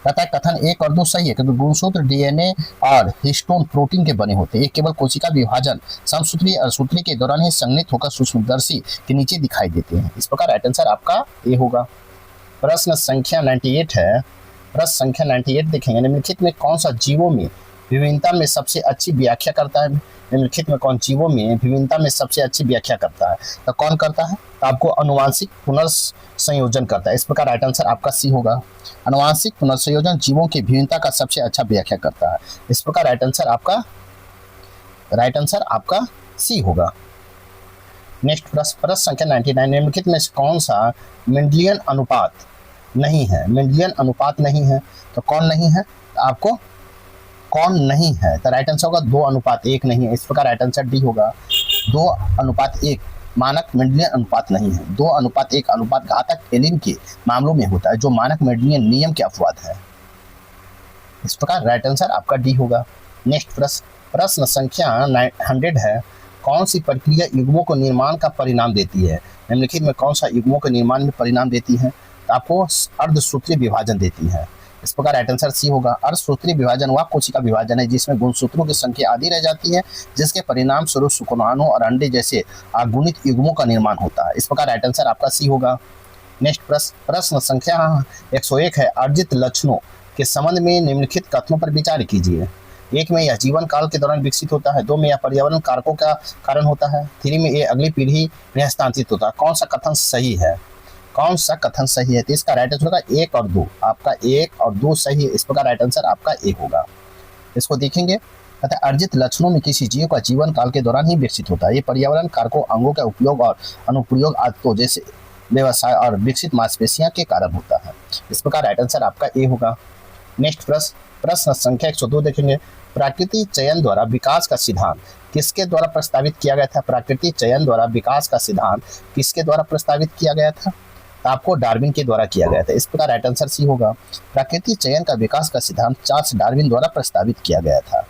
कहता है कथन 1 और 2 सही है क्योंकि गुणसूत्र डीएनए और हिस्टोन प्रोटीन के बने होते हैं। ये केवल कोशिका विभाजन समसूत्री और सूत्री के दौरान ही संघनित होकर सूक्ष्मदर्शी के नीचे दिखाई देते हैं। इस प्रकार राइट आंसर आपका ए होगा। प्रश्न संख्या 98 है। प्रश्न संख्या 98 देखेंगे, निम्नलिखित में कौन सा जीवों में विभिन्नता में सबसे अच्छी व्याख्या करता है? निम्नलिखित में कौन जीवों में विभिन्नता में सबसे अच्छी व्याख्या करता है? तो कौन करता है? तो आपको आनुवांशिक पुनर्संयोजन करता है। इस प्रकार राइट आंसर आपका सी होगा। आनुवांशिक पुनर्संयोजन जीवों की विभिन्नता का सबसे अच्छा व्याख्या करता है। इस प्रकार राइट आंसर आपका सी होगा। नेक्स्ट प्रश्न संख्या 99, निम्नलिखित में कौन सा मेंडलियन अनुपात नहीं है? मेंडलियन अनुपात नहीं है तो कौन नहीं है? तो आपको कौन नहीं है? तो राइट आंसर होगा 2:1 नहीं है। इस प्रकार राइट आंसर डी होगा। 2:1 मानक मेंडलियन अनुपात नहीं है। 2:1 अनुपात घातक एलिन के मामलों में होता है जो मानक मेंडलियन नियम के अपवाद है। इस प्रकार राइट आंसर आपका डी होगा। नेक्स्ट प्रश्न संख्या 100 है, कौन सी प्रक्रिया युग्मों को निर्माण का परिणाम देती है? निम्नलिखित में कौन सा युग्मों के निर्माण में परिणाम देती है? तो आपको अर्धसूत्रीय विभाजन देती है। इस प्रकार राइट आंसर सी होगा। अर्धसूत्रीय विभाजन वह कोशिका विभाजन है जिसमें गुणसूत्रों की संख्या आधी रह जाती है, जिसके परिणाम स्वरूप शुक्राणु और अंडे जैसे अगुणित युग्मों का निर्माण होता है। इस प्रकार राइट आंसर आपका सी होगा। नेक्स्ट प्रश्न संख्या 101 है, अर्जित लक्षणों के संबंध में निम्नलिखित कथनों पर विचार कीजिए। एक में यह जीवन काल के दौरान विकसित होता है। 2 में यह पर्यावरण कारकों का कारण होता है। 3 में यह अगली पीढ़ी में हस्तांतरित होता है। कौन सा कथन सही है? कौन सा कथन सही है? तो इसका राइट आंसर होगा 1 और 2। आपका 1 और 2 सही है। इस प्रकार राइट आंसर आपका ए होगा। इसको देखेंगे, कहता है अर्जित लक्षणों में किसी जीव का जीवन काल के दौरान ही विकसित होता है। ये पर्यावरण कारकों, अंगों का उपयोग और अनुप्रयोग आदतों जैसे व्यवसाय और विकसित मांसपेशियां के कारण होता है। इस प्रकार राइट आंसर आपका ए होगा। नेक्स्ट प्रश्न संख्या 102 देखेंगे, प्राकृतिक चयन द्वारा विकास का सिद्धांत किसके द्वारा प्रस्तावित किया गया था? प्राकृतिक चयन द्वारा विकास का सिद्धांत किसके द्वारा प्रस्तावित किया गया था? तो आपको डार्विन के द्वारा किया गया था। इस प्रकार राइट आंसर सी होगा। प्राकृतिक चयन का विकास का सिद्धांत चार्ल्स डार्विन द्वारा प्रस्तावित किया गया था।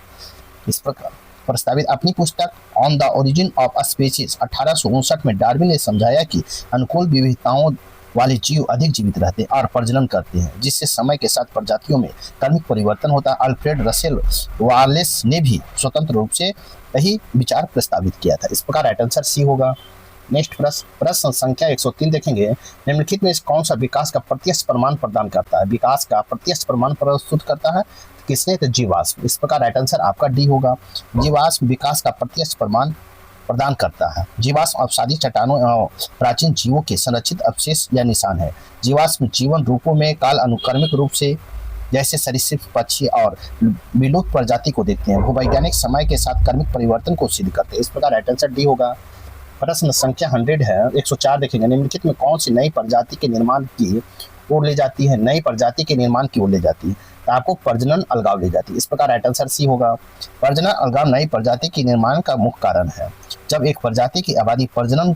इस प्रकार प्रस्तावित अपनी पुस्तक on the origin of species 1859 में डार्विन ने समझाया कि अनुकूल विविधताओं वाले जीव अधिक जीवित रहते हैं और प्रजनन करते हैं, जिससे समय के साथ प्रजातियों में क्रमिक परिवर्तन होता है। अल्फ्रेड रसेल वालेस ने भी स्वतंत्र रूप से यही विचार प्रस्तावित किया था। इस प्रकार राइट आंसर सी होगा। नेक्स्ट प्रश्न संख्या 103 देखेंगे, निम्नलिखित में कौन सा विकास का प्रत्यक्ष प्रमाण प्रदान करता है? विकास का प्रत्यक्ष प्रमाण प्रस्तुत करता है किसने? तो जीवाश्म। इस प्रकार राइट आंसर आपका डी होगा। जीवाश्म विकास का प्रत्यक्ष प्रमाण प्रदान करता है। जीवाश्म अपसादी चट्टानों एवं प्राचीन जीवों के संरक्षित अवशेष या निशान है। जीवाश्म जीवन रूपों में काल अनुक्रमिक रूप से जैसे सरीसृप, पक्षी और विलुप्त प्रजाति को देखते हैं। भूवैज्ञानिक समय के साथ कर्मिक परिवर्तन को सिद्ध करते हैं। इस प्रकार राइट आंसर डी होगा। प्रश्न संख्या 100 है, 104 देखेंगे। निम्नलिखित में कौन सी नई प्रजाति के निर्माण की ओर ले जाती है? नई प्रजाति के निर्माण की ओर ले जाती है तो आपको प्रजनन अलगाव ले जाती है। इस प्रकार राइट आंसर सी होगा। प्रजनन अलगाव नई प्रजाति के निर्माण का मुख्य कारण है। जब एक प्रजाति की आबादी प्रजनन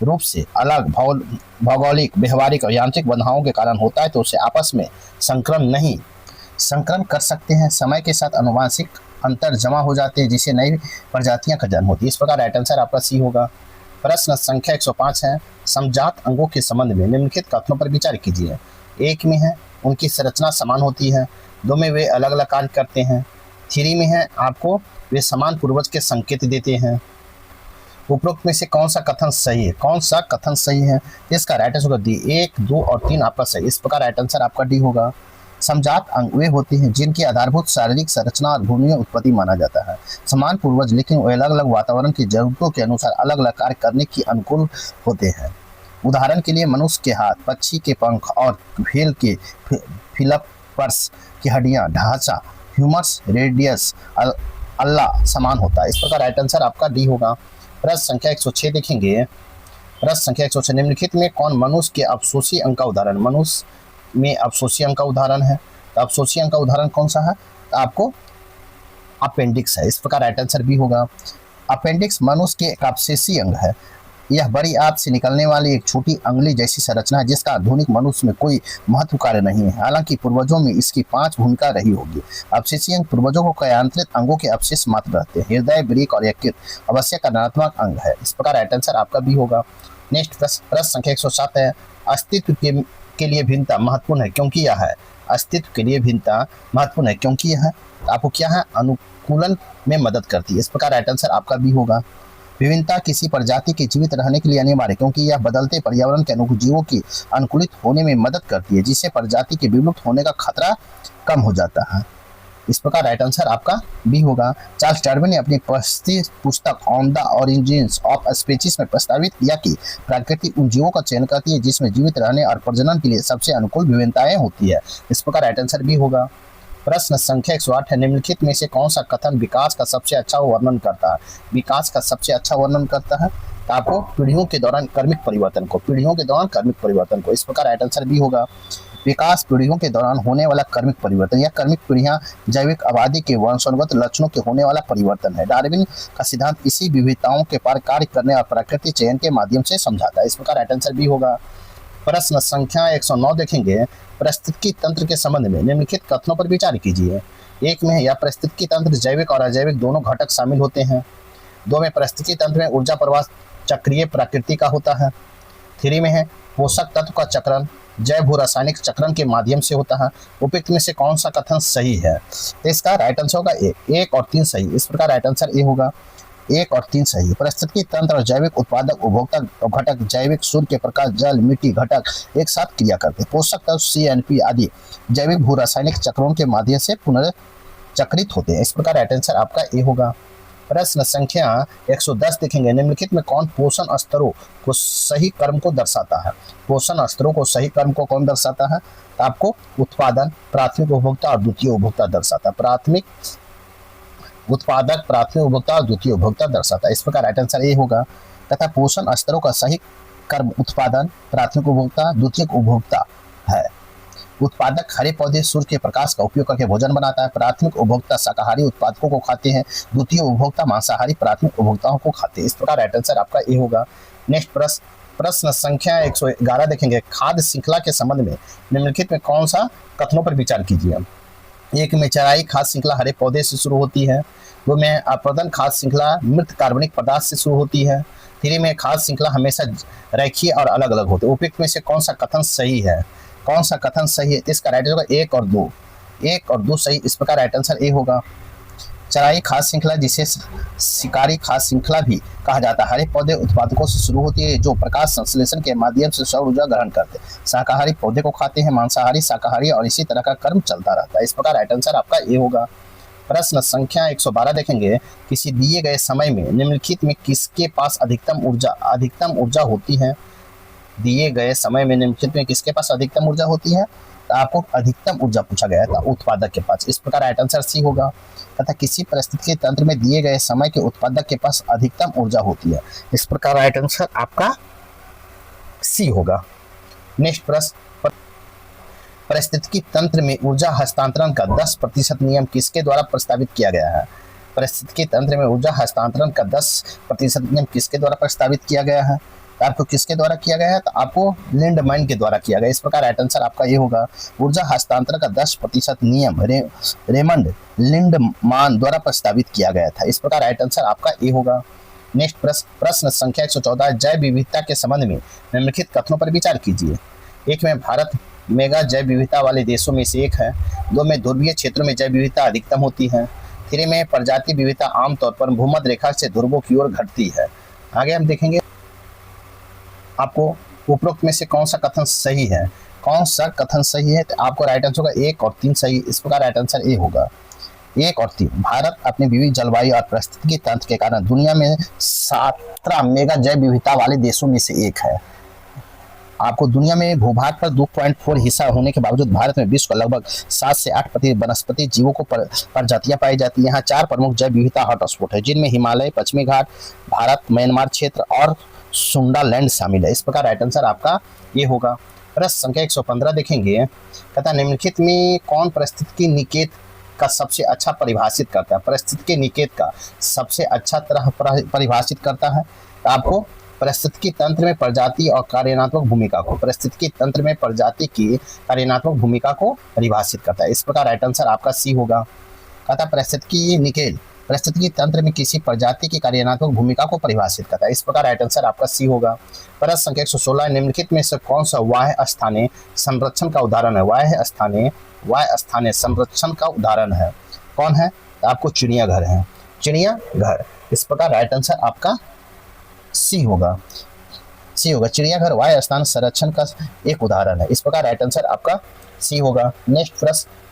रूप से अलग भौगोलिक, व्यवहारिक और यांत्रिक बाधाओं के कारण होता है तो उसे आपस में संक्रमण कर सकते हैं। समय के साथ आनुवंशिक अंतर जमा हो जाते हैं जिससे नई प्रजातियां का जन्म होती है। इस प्रकार राइट आंसर आपका सी होगा। प्रश्न संख्या 105 है, समजात अंगों के संबंध में निम्नलिखित कथनों पर विचार कीजिए। एक में है उनकी संरचना समान होती है, दो में वे अलग अलग कार्य करते हैं, थ्री में है आपको वे समान पूर्वज के संकेत देते हैं। उपरोक्त में से कौन सा कथन सही है? कौन सा कथन सही है? इसका राइट आंसर होगा डी। 1, 2 और 3 आपका सही। इस प्रकार राइट आंसर आपका डी होगा। समजात अंग वे होते हैं जिनकी आधारभूत शारीरिक संरचना और भूमि उत्पत्ति माना जाता है। समान पूर्वज लेकिन वे अलग अलग वातावरण की जरूरतों के अनुसार अलग अलग कार्य करने की अनुकूल होते हैं। उदाहरण के लिए मनुष्य के हाथ, पक्षी के पंख और व्हेल के फिलपर्स की हड्डियां, ढांचा, ह्यूमरस, रेडियस, अल्लाह समान होता है। इस प्रकार राइट आंसर आपका डी होगा। प्रश्न संख्या 106 देखेंगे। प्रश्न संख्या 106, निम्नलिखित में कौन मनुष्य के अवशोषी अंग का उदाहरण? मनुष्य में अवशोषी अंग का उदाहरण है तो अवशोषी अंग का उदाहरण कौन सा है? तो आपको अपेंडिक्स है। इस प्रकार राइट आंसर भी होगा। अपेंडिक्स मनुष्य के एक अवशेषी अंग है। यह बड़ी आंत से निकलने वाली एक छोटी अंगुली जैसी संरचना है जिसका आधुनिक मनुष्य में कोई महत्व कार्य नहीं है। हालांकि पूर्वजों में इसकी 5 भूमिका रही होगी। अवशेषी अंग पूर्वजों को कयांत्रित अंगों के अवशेष मात्र रहते हैं। हृदय, वृक्क और यकृत आवश्यक कार्यात्मक अंग है। इस प्रकार राइट आंसर आपका भी होगा। नेक्स्ट प्रश्न संख्या 107 है, अस्तित्व के लिए भिन्नता महत्वपूर्ण है क्योंकि यह है। अस्तित्व के लिए भिन्नता महत्वपूर्ण है क्योंकि यह आपको क्या है? अनुकूलन में मदद करती है। इस प्रकार राइट आंसर आपका भी होगा। विभिन्नता किसी प्रजाति के जीवित रहने के लिए अनिवार्य है क्योंकि यह बदलते पर्यावरण के अनुकूल जीवों की अनुकूलित होने में मदद करती है जिससे प्रजाति के विलुप्त होने का खतरा कम हो जाता है। इस प्रकार राइट आंसर आपका भी होगा। चार्ल्स डार्विन ने अपनी पुस्तक on the origins of species में प्रस्तावित किया कि प्रकृति उन जीवों का चयन करती है जिसमें जीवित रहने और प्रजनन के लिए सबसे अनुकूल विभिन्नताएं होती है। इस प्रकार राइट आंसर भी होगा। प्रश्न संख्या 108 है, निम्नलिखित में से कौन सा कथन विकास का सबसे अच्छा वर्णन करता है? विकास का सबसे अच्छा वर्णन करता है तो आपको पीढ़ियों के दौरान कर्मिक परिवर्तन को। इस प्रकार राइट आंसर भी होगा। विकास पीढ़ियों के दौरान होने वाला कर्मिक परिवर्तन या कर्मिक पीढ़ियां जैविक आबादी के वंशानुगत लक्षणों के होने वाला परिवर्तन है। डार्विन का सिद्धांत इसी विविधताओं के पार कार्य करने और प्राकृतिक चयन के माध्यम से समझाता है। इस प्रकार राइट आंसर भी होगा। प्रश्न संख्या 109 देखेंगे। पारिस्थितिकी तंत्र के संबंध में निम्नलिखित कथनों पर विचार कीजिए। एक में या पारिस्थितिकी तंत्र जैविक और अजैविक दोनों घटक शामिल होते हैं। दो में पारिस्थितिकी तंत्र में ऊर्जा प्रवाह चक्रीय प्रकृति का होता है। 3 में है पोषक तत्व का चक्रण जैव भू रासायनिक चक्रण के माध्यम से होता है। उपयुक्त में से कौन सा कथन सही है? तो इसका राइट आंसर होगा ए। 1 और 3 सही। इस प्रकार राइट आंसर ए होगा। 1 और 3 सही। पारिस्थितिकी तंत्र और जैविक उत्पादक उपभोक्ता घटक जैविक सूर्य के प्रकाश, जल, मिट्टी घटक एक साथ क्रिया करते हैं। पोषक तत्व CNP आदि जैविक भू रासायनिक चक्रों के माध्यम से पुनर्चक्रित होते हैं। इस प्रकार राइट आंसर आपका ए होगा। प्रश्न संख्या 110 देखेंगे। निम्नलिखित में कौन पोषण स्तरों को सही क्रम को दर्शाता है? पोषण स्तरों को सही क्रम को कौन दर्शाता है? तो आपको उत्पादन, प्राथमिक उपभोक्ता और द्वितीय उपभोक्ता दर्शाता है। प्राथमिक उत्पादक, प्राथमिक उपभोक्ता और द्वितीय उपभोक्ता दर्शाता है। इस प्रकार राइट आंसर ए होगा। तथा पोषण स्तरों का सही क्रम उत्पादन, प्राथमिक उपभोक्ता, द्वितीय उपभोक्ता है। उत्पादक हरे पौधे सूर्य के प्रकाश का उपयोग करके भोजन बनाता है। प्राथमिक उपभोक्ता शाकाहारी उत्पादकों को खाते हैं। द्वितीय उपभोक्ता मांसाहारी प्राथमिक उपभोक्ताओं को खाते हैं। इस प्रकार राइट आंसर आपका ए होगा। नेक्स्ट प्रश्न संख्या 111 देखेंगे। खाद्य श्रृंखला के संबंध में निम्नलिखित में कौन सा कथनों पर विचार कीजिए। 1 में चराई खाद्य श्रृंखला हरे पौधे से शुरू होती है। 2 में अप्रदन खाद्य श्रृंखला मृत कार्बनिक पदार्थ से शुरू होती है। 3 में खाद्य श्रृंखला हमेशा रेखीय और अलग अलग होते हैं। उपयुक्त में से कौन सा कथन सही है? कौन सा कथन सही है? इसका राइट होगा 1 और 2। 1 और 2 सही। इस प्रकार राइट आंसर ए होगा। चराई खाद्य श्रृंखला जिसे शिकारी खाद्य श्रृंखला भी कहा जाता है हरे पौधे उत्पादकों से शुरू होती है जो प्रकाश संश्लेषण के माध्यम से सौर ऊर्जा ग्रहण करते हैं। शाकाहारी पौधे को खाते हैं, मांसाहारी शाकाहारी और इसी तरह का क्रम चलता रहता है। इस प्रकार राइट आंसर आपका ए होगा। प्रश्न संख्या 112 देखेंगे, किसी दिए गए समय में निम्नलिखित में किसके पास अधिकतम ऊर्जा होती है। दिए गए समय में निम्नलिखित में किसके पास अधिकतम ऊर्जा होती है, तो आपको अधिकतम ऊर्जा पूछा गया था उत्पादक के पास। इस प्रकार राइट आंसर सी होगा। तथा किसी परिस्थिति के तंत्र में दिए गए समय के उत्पादक के पास अधिकतम ऊर्जा होती है। इस प्रकार राइट आंसर आपका सी होगा। नेक्स्ट प्रश्न, परिस्थितिकी तंत्र में ऊर्जा हस्तांतरण का 10% नियम किसके द्वारा प्रस्तावित किया गया है। परिस्थितिकी तंत्र में ऊर्जा हस्तांतरण का 10% नियम किसके द्वारा प्रस्तावित किया गया है, तो आपको किसके द्वारा किया गया है, तो आपको लिंडमैन के द्वारा किया गया। इस प्रकार राइट आंसर आपका ये होगा। ऊर्जा हस्तांतरण का 10% नियम रेमंड लिंडमान द्वारा प्रस्तावित किया गया था। इस प्रकार राइट आंसर आपका ए होगा। नेक्स्ट प्रश्न संख्या 114, जैव विविधता के संबंध में निम्नलिखित कथनों पर विचार कीजिए। एक में भारत मेगा जैव विविधता वाले देशों में से एक है। 2 में ध्रुवीय क्षेत्रों में जैव विविधता अधिकतम होती है। 3 में प्रजाति विविधता आमतौर पर भूमध्य रेखा से ध्रुवों की ओर घटती है। आगे हम देखेंगे आपको उपरोक्त में से कौन सा कथन सही है। कौन सा कथन सही है, तो आपको राइट आंसर होगा 1 और 3 सही। इस प्रकार राइट आंसर ए होगा। 1 और 3, भारत अपने विविध जलवायु और पारिस्थितिकी तंत्र के कारण दुनिया में 17 मेगा जैव विविधता वाले देशों में से एक है। आपको दुनिया में भूभाग पर 2.4 हिस्सा होने के बावजूद भारत में विश्व का लगभग 7 से 8% वनस्पति जीवों को प्रजातियां पाई जाती हैं। यहाँ 4 प्रमुख जैव विविधता हॉटस्पॉट है, जिनमें हिमालय, पश्चिमी घाट, भारत, म्यांमार क्षेत्र और सुंडालैंड शामिल है। इस प्रकार राइट आंसर आपका ये होगा। प्रश्न संख्या 115 देखेंगे, कहता निम्नलिखित में कौन परिस्थितिकी निकेत का सबसे अच्छा परिभाषित करता है। परिस्थितिकी निकेत का सबसे अच्छा तरह परिभाषित करता है, तो आपको परिस्थितिकी तंत्र में प्रजाति और कार्यात्मक भूमिका को, परिस्थितिकी तंत्र में प्रजाति की कार्यात्मक भूमिका को परिभाषित करता है। इस प्रकार राइट आंसर आपका सी होगा। कहता परिस्थितिकी निकेत परिस्थितिकी तंत्र में किसी प्रजाति की कार्यात्मक भूमिका को परिभाषित करता है। इस प्रकार राइट आंसर आपका सी होगा। प्रश्न संख्या 116, निम्नलिखित में से कौन सा वाह्य स्थानीय संरक्षण का उदाहरण है। वाह्य स्थानीय संरक्षण का उदाहरण है, कौन है, तो आपको चिड़ियाघर है। चिड़ियाघर, इस प्रकार राइट आंसर आपका सी होगा। चिड़ियाघर वाह्य स्थान संरक्षण का एक उदाहरण है। इस प्रकार राइट आंसर आपका सी होगा। नेक्स्ट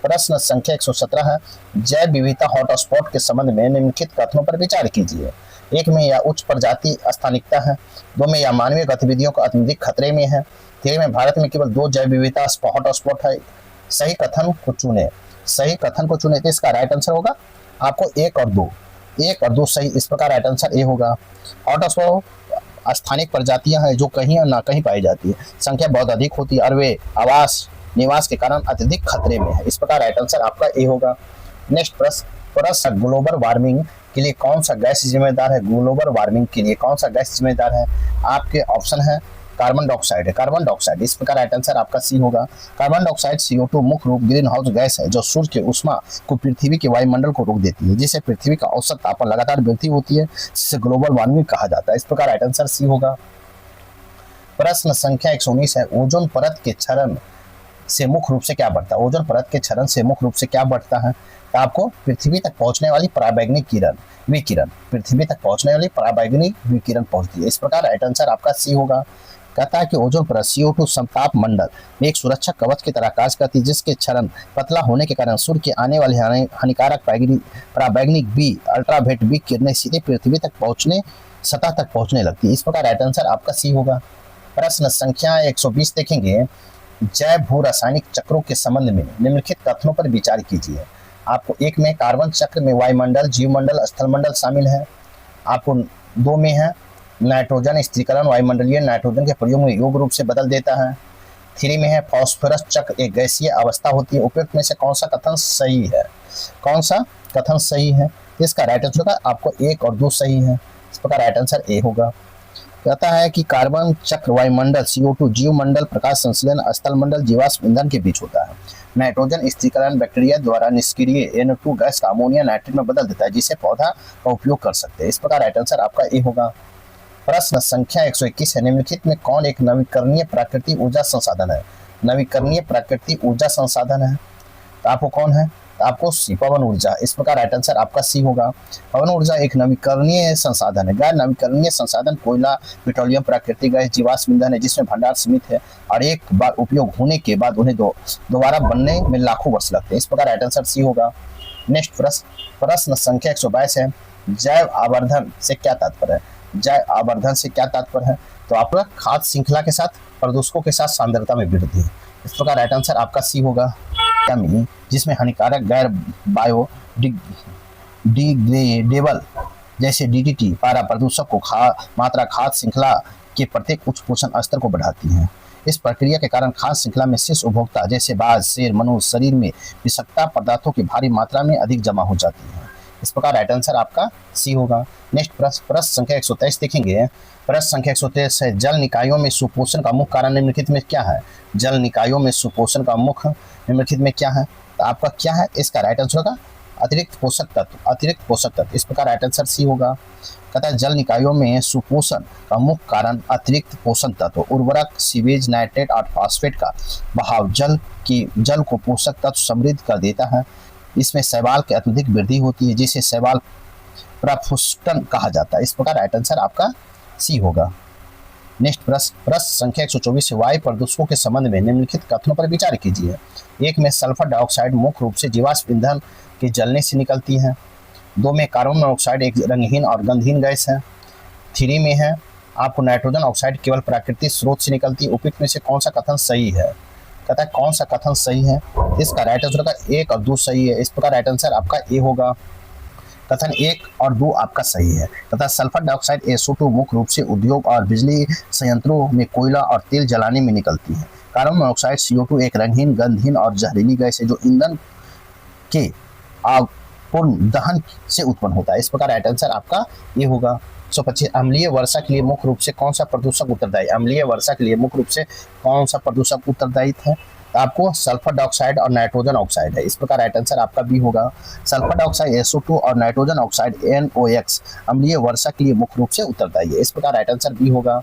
प्रश्न संख्या 117 है, जैव विविधता हॉटस्पॉट के संबंध में निम्नलिखित कथनों पर विचार कीजिए। 1 में यह उच्च प्रजाति स्थानिकता है। 2 में यह मानवीय गतिविधियों का अत्यधिक खतरे में है। 3 में भारत में केवल 2 जैव विविधता हॉटस्पॉट है। सही कथन को चुने, तो इसका राइट आंसर होगा आपको 1 और 2 सही। इस प्रकार राइट आंसर ए होगा। हॉटस्पॉट स्थानिक प्रजातियां हैं जो कहीं और ना कहीं पाई जाती है, संख्या बहुत अधिक होती है और वे निवास के कारण अत्यधिक खतरे में है। इस प्रकार राइट आंसर आपका ए होगा। नेक्स्ट प्रश्न, ग्लोबल वार्मिंग के लिए कौन सा गैस जिम्मेदार है। ग्लोबल वार्मिंग के लिए कौन सा गैस जिम्मेदार है, आपके ऑप्शन है कार्बन डाइऑक्साइड। इस प्रकार राइट आंसर आपका सी होगा। कार्बन डाइऑक्साइड CO2 मुख्य रूप ग्रीन हाउस गैस है जो सूर्य के ऊष्मा को पृथ्वी के वायुमंडल को रोक देती है, जिससे पृथ्वी का औसत तापमान लगातार वृद्धि होती है, जिसे ग्लोबल वार्मिंग कहा जाता है। इस प्रकार राइट आंसर सी होगा। प्रश्न संख्या 119 है, ओजोन परत के क्षरण से मुख्य रूप से क्या बढ़ता है। ओजोन परत के क्षरण से मुख्य रूप से क्या बढ़ता है, तो आपको पृथ्वी तक पहुंचने वाली पराबैंगनी विकिरण, पृथ्वी तक पहुंचने वाली पराबैंगनी विकिरण पहुंचती है। इस प्रकार राइट आंसर आपका सी होगा। कहता है कि ओजोन परत CO2 समताप मंडल में एक सुरक्षा कवच की तरह कार्य करती है, जिसके क्षरण पतला होने के कारण सूर्य के आने वाले हानिकारक पराबैंगनी बी अल्ट्रावायलेट बी किरणें सीधे पृथ्वी तक सतह तक पहुंचने लगती है। इस प्रकार राइट आंसर आपका सी होगा। प्रश्न संख्या 120 देखेंगे, जैव भू रासायनिक चक्रों के संबंध में निम्नलिखित कथनों पर विचार कीजिए। आपको 1 में कार्बन चक्र में वायुमंडल, जीवमंडल, स्थलमंडल शामिल है। आपको 2 में है नाइट्रोजन स्थिरीकरण वायुमंडलीय नाइट्रोजन के प्रयोग में योग्य रूप से बदल देता है। 3 में है फास्फोरस चक्र एक गैसीय अवस्था होती है। उपयुक्त में से कौन सा कथन सही है, इसका राइट आंसर होगा आपको 1 और 2 सही है। इस प्रकार राइट आंसर ए होगा। कहता है कि कार्बन चक्र वायुमंडल CO2 जीवमंडल प्रकाश संश्लेषण स्थलमंडल जीवाश्म ईंधन के बीच होता है। नाइट्रोजन स्थिरीकरण बैक्टीरिया द्वारा निष्क्रिय NO2 गैस का अमोनिया नाइट्रेट में बदल देता है, जिसे पौधा का उपयोग कर सकते हैं। इस प्रकार राइट आंसर आपका ए होगा। प्रश्न संख्या 121 है, निम्नलिखित में कौन एक नवीकरणीय प्राकृतिक ऊर्जा संसाधन है। नवीकरणीय प्राकृतिक ऊर्जा संसाधन है, तो आपको कौन है, तो आपको पवन ऊर्जा। इस प्रकार राइट आंसर आपका सी होगा। पवन ऊर्जा एक नवीकरणीय संसाधन है। गैर नवीकरणीय संसाधन कोयला, पेट्रोलियम, प्राकृतिक गैस, जीवाश्म ईंधन है, जिसमें भंडार सीमित है और एक बार उपयोग होने के बाद उन्हें दोबारा बनने में लाखों वर्ष लगते हैं। इस प्रकार राइट आंसर सी होगा। नेक्स्ट प्रश्न संख्या 122 है, जैव आवर्धन से क्या तात्पर्य है? जैव आवर्धन से क्या तात्पर्य है? तो आपका खाद्य श्रृंखला के साथ प्रदूषकों के साथ सांद्रता में वृद्धि। इस प्रकार राइट आंसर आपका सी होगा। जिसमें हानिकारक गैर बायो डिग्रेडेबल जैसे डीडीटी पारा प्रदूषक को मात्रा खाद्य श्रृंखला के प्रत्येक उच्च पोषण स्तर को बढ़ाती है। इस प्रक्रिया के कारण खाद्य श्रृंखला में शेष उपभोक्ता जैसे बाज, शेर, मनुष्य शरीर में विषाक्त पदार्थों की भारी मात्रा में अधिक जमा हो जाती है। इस प्रकार राइट आंसर आपका सी होगा। नेक्स्ट प्रश्न संख्या 123 देखेंगे। प्रश्न संख्या 123 है, जल निकायों में सुपोषण का मुख्य कारण निम्नलिखित में क्या है? जल निकायों में सुपोषण का मुख्य निम्नलिखित में क्या है? तो आपका क्या है इसका राइट आंसर होगा अतिरिक्त पोषक तत्व। अतिरिक्त पोषक तत्व, इस प्रकार राइट आंसर सी होगा। कहता है जल निकायों में सुपोषण का मुख्य कारण अतिरिक्त पोषक तत्व, उर्वरक, सीवेज, नाइट्रेट और फास्फेट का बहाव जल को पोषक तत्व समृद्ध कर देता है। इसमें शैवाल की अत्यधिक वृद्धि होती है जिसे शैवाल प्रफुष्टन कहा जाता है। इस प्रकार राइट आंसर आपका सी होगा। नेक्स्ट प्रश्न संख्या 124 वायु प्रदूषकों के संबंध में निम्नलिखित कथनों पर विचार कीजिए। एक में सल्फर डाइऑक्साइड मुख्य रूप से जीवाश्म ईंधन के जलने से निकलती है। 2 में कार्बन मोनोऑक्साइड एक रंगहीन और गंधहीन गैस है। 3 में है आपको नाइट्रोजन ऑक्साइड केवल प्राकृतिक स्रोत से निकलती है। उपयुक्त में से कौन सा कथन सही है? कहता है कौन सा कथन सही है? इसका राइट आंसर होगा 1 और 2 सही है। इस प्रकार राइट आंसर आपका ए होगा। कथन 1 और 2 आपका सही है तथा सल्फर डाइऑक्साइड SO2 मुख्य रूप से उद्योग और बिजली संयंत्रों में कोयला और तेल जलाने में निकलती है। कार्बन मोनोऑक्साइड CO2 एक रंगहीन, गंधहीन और जहरीली गैस है जो ईंधन के आगपूर्ण दहन से उत्पन्न होता है। इस प्रकार राइट आंसर आपका ये होगा। 125 अम्लीय वर्षा के लिए मुख्य रूप से कौन सा प्रदूषक उत्तरदायी? अम्लीय वर्षा के लिए मुख्य रूप से कौन सा प्रदूषक उत्तरदायी है? आपको सल्फर डाइऑक्साइड और नाइट्रोजन ऑक्साइड है। इस प्रकार राइट आंसर आपका बी होगा। सल्फर डाइऑक्साइड SO2 और नाइट्रोजन ऑक्साइड NOx अम्लीय वर्षा के लिए मुख्य रूप से उत्तरदायी है। इस प्रकार राइट आंसर बी होगा।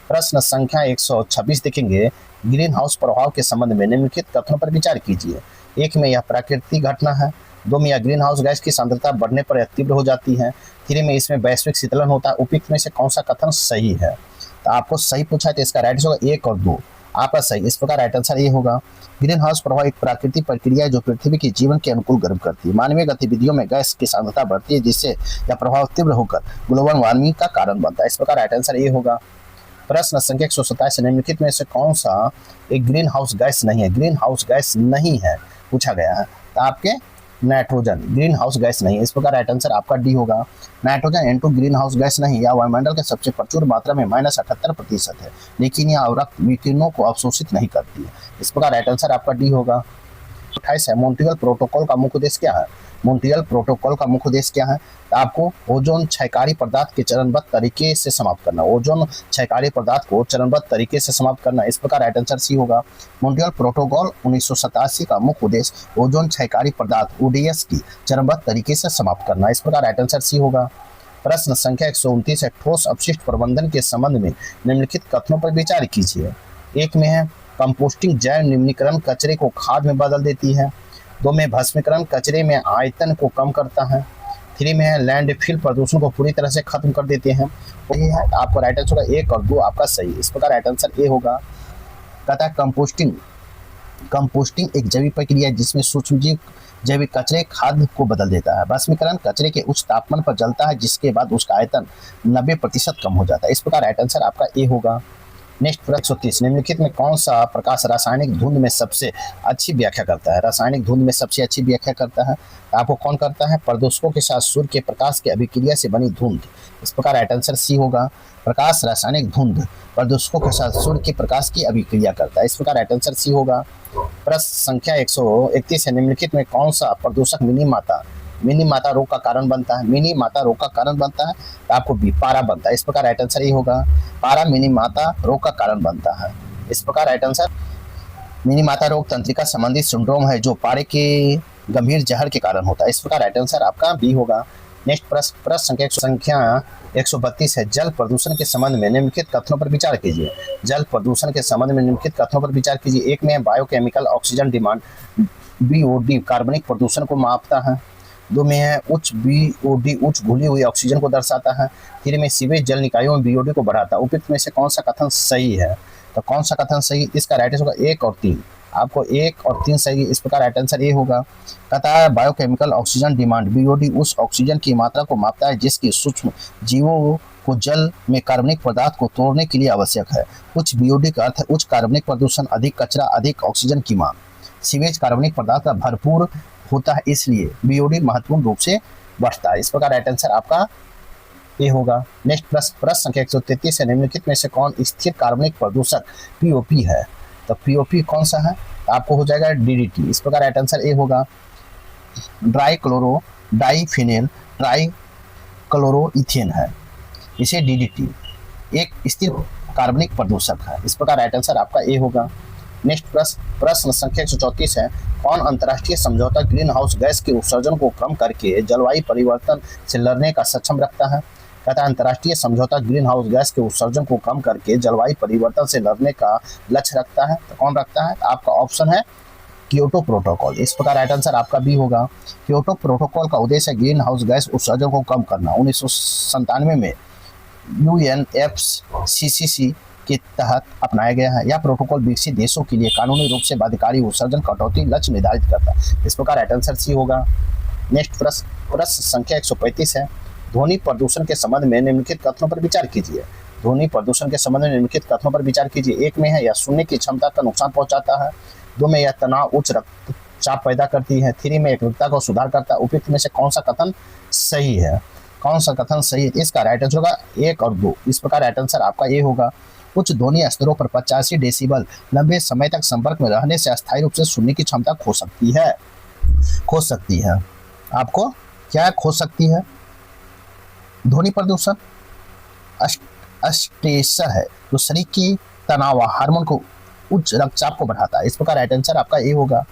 प्रश्न संख्या 126 देखेंगे। ग्रीन हाउस प्रभाव के संबंध में निम्नलिखित कथनों पर विचार कीजिए। 1 में यह प्राकृतिक घटना है। 2 में यह ग्रीन हाउस गैस की सांद्रता बढ़ने पर तीव्र हो जाती है। 3 में इसमें वैश्विक शीतलन होता है। उपयुक्त में से कौन सा कथन सही है? तो आपको सही पूछा है तो इसका राइट होगा 1 और 2 आपका सही। इस प्रकार राइट आंसर ये होगा। ग्रीन हाउस प्रभाव एक प्राकृतिक प्रक्रिया है जो पृथ्वी के जीवन के अनुकूल गर्म करती है। मानवीय गतिविधियों में गैस की सांद्रता बढ़ती है जिससे यह प्रभाव तीव्र होकर ग्लोबल वार्मिंग का कारण बनता है। इस प्रकार राइट आंसर ये होगा। प्रश्न संख्या 127 निम्नलिखित में से कौन सा एक ग्रीन हाउस गैस नहीं है? ग्रीन हाउस गैस नहीं है पूछा गया है तो आपके नाइट्रोजन ग्रीन हाउस गैस नहीं है। इस प्रकार राइट आंसर आपका डी होगा। Nitrogen N2 green house gas नहीं या वायुमंडल के सबसे प्रचुर मात्रा में -78% है, लेकिन यह अवरक्त विकिरणों को अवशोषित नहीं करती है। इस प्रकार राइट आंसर आपका डी होगा। 28 है मॉन्ट्रियल प्रोटोकॉल का मुख्य उद्देश्य क्या है? मॉन्ट्रियल प्रोटोकॉल का मुख्य उद्देश्य क्या है? तो आपको ओजोन क्षयकारी पदार्थ के चरणबद्ध तरीके से समाप्त करना। ओजोन क्षयकारी पदार्थ को चरणबद्ध तरीके से समाप्त करना। इस प्रकार राइट आंसर सी होगा। मॉन्ट्रियल प्रोटोकॉल 1987 का मुख्य उद्देश्य ओजोन क्षयकारी पदार्थ ODS की चरणबद्ध तरीके से समाप्त करना। इस प्रकार राइट आंसर सी होगा। प्रश्न संख्या 129 है ठोस अपशिष्ट प्रबंधन के संबंध में निम्नलिखित कथनों पर विचार कीजिए। 1 में है कंपोस्टिंग जैव निम्नीकरण कचरे को खाद में बदल देती है। 2 में भस्मीकरण कचरे में आयतन को कम करता है। 3 में है लैंडफिल प्रदूषण को पूरी तरह से खत्म कर देते हैं। तो ये है आपका राइट आंसर होगा 1 और 2 आपका सही। इस प्रकार राइट आंसर ए होगा। कहता है कंपोस्टिंग एक जैविक प्रक्रिया है जिसमें सूक्ष्मजीव जैविक कचरे खाद्य को बदल देता है। भस्मीकरण कचरे के उच्च तापमान पर जलता है जिसके बाद उसका आयतन 90% कम हो जाता है। इस प्रकार राइट आंसर आपका ए होगा। नेक्स्ट प्रश्न 130 निम्नलिखित में कौन सा प्रकाश रासायनिक धुंध में सबसे अच्छी व्याख्या करता है? रासायनिक धुंध में सबसे अच्छी व्याख्या करता है आपको कौन करता है? प्रदूषकों के साथ सूर्य के प्रकाश की अभिक्रिया से बनी धुंध। इस प्रकार राइट आंसर सी होगा। प्रकाश रासायनिक धुंध प्रदूषकों के साथ सूर्य के प्रकाश की अभिक्रिया करता है। इस प्रकार राइट आंसर सी होगा। प्रश्न संख्या 131 है निम्नलिखित में कौन सा प्रदूषक मिनी माता रोग का कारण बनता है? मिनी माता रोग का कारण बनता है तो आपको बी पारा बनता है। इस प्रकार राइट आंसर ये होगा। पारा मिनी माता रोग का कारण बनता है। इस प्रकार राइट आंसर मिनी माता रोग तंत्रिका संबंधी सिंड्रोम है जो पारे के गंभीर जहर के कारण होता है। इस प्रकार राइट आंसर आपका बी होगा। नेक्स्ट प्रश्न संख्या 132 है जल प्रदूषण के संबंध में निम्नलिखित कथनों पर विचार कीजिए। जल प्रदूषण के संबंध में निम्नलिखित कथनों पर विचार कीजिए। 1 में बायोकेमिकल ऑक्सीजन डिमांड BOD कार्बनिक प्रदूषण को मापता है। 2 में है उच्च BOD उच्च घुली हुई ऑक्सीजन को दर्शाता है। 3 में सीवेज जल निकायों में BOD को बढ़ाता है। उपयुक्त में से कौन सा कथन सही है? तो कौन सा कथन सही? इसका राइट आंसर होगा 1 और 3 आपको 1 और 3 सही, इस प्रकार राइट आंसर ए होगा। कहता है बायोकेमिकल ऑक्सीजन डिमांड, बीओडी उस ऑक्सीजन की मात्रा को मापता है जिसकी सूक्ष्म जीवों को जल में कार्बनिक पदार्थ को तोड़ने के लिए आवश्यक है। उच्च बीओडी का अर्थ है उच्च कार्बनिक प्रदूषण, अधिक कचरा, अधिक ऑक्सीजन की मांग। सीवेज कार्बनिक पदार्थ का भरपूर होता है, इसलिए बीओडी महत्वपूर्ण रूप से बढ़ता है। इस प्रकार राइट आंसर आपका ये होगा। नेक्स्ट प्रश्न संख्या 133 है, निम्नलिखित में से कौन स्थिर कार्बनिक प्रदूषक पीओपी है? तो पीओपी कौन सा है? तो आपको हो जाएगा डीडीटी। इस प्रकार राइट आंसर ए होगा। Dichlorodiphenyltrichloroethane है, इसे डीडीटी एक स्थिर कार्बनिक प्रदूषक है। इस प्रकार राइट आंसर आपका ए होगा। नेक्स्ट प्रश्न संख्या 134 है, कौन अंतर्राष्ट्रीय समझौता ग्रीन हाउस गैस के उत्सर्जन को कम करके जलवायु परिवर्तन से लड़ने का सक्षम रखता है? कहता है अंतर्राष्ट्रीय समझौता ग्रीन हाउस गैस के उत्सर्जन को कम करके जलवायु परिवर्तन से लड़ने का लक्ष्य रखता है। तो कौन रखता है? आपका ऑप्शन है क्योटो प्रोटोकॉल। इस प्रकार राइट आंसर आपका बी होगा। क्योटो प्रोटोकॉल का उद्देश्य है ग्रीन हाउस गैस उत्सर्जन को कम करना। 1997 में UNFCCC के तहत अपनाया गया है। यह प्रोटोकॉल विकसित देशों के लिए कानूनी रूप से बाध्यकारी उत्सर्जन कटौती लक्ष्य निर्धारित करता है। इस प्रकार राइट आंसर सी होगा। नेक्स्ट प्रश्न संख्या 135 है, ध्वनि प्रदूषण के संबंध में निम्नलिखित कथनों पर विचार कीजिए। ध्वनि प्रदूषण के संबंध में निम्नलिखित कथनों पर विचार कीजिए। 1 में है यह सुनने की क्षमता का नुकसान पहुंचाता है। 2 में यह तनाव उच्च रक्तचाप पैदा करती है। 3 में एकाग्रता को सुधार करता है। उपयुक्त में से कौन सा कथन सही है? कौन सा कथन सही है? इसका राइट आंसर होगा 1 और 2। इस प्रकार राइट आंसर आपका ये होगा। उच्च ध्वनि स्तरों पर 85 डेसिबल लंबे समय तक संपर्क में रहने से अस्थायी रूप से सुनने की क्षमता खो सकती है। आपको क्या खो सकती है? ध्वनि प्रदूषण स्ट्रेसर है जो शरीर की तनाव हार्मोन को उच्च रक्तचाप को बढ़ाता है। इस प्रकार राइट आंसर आपका ए होगा।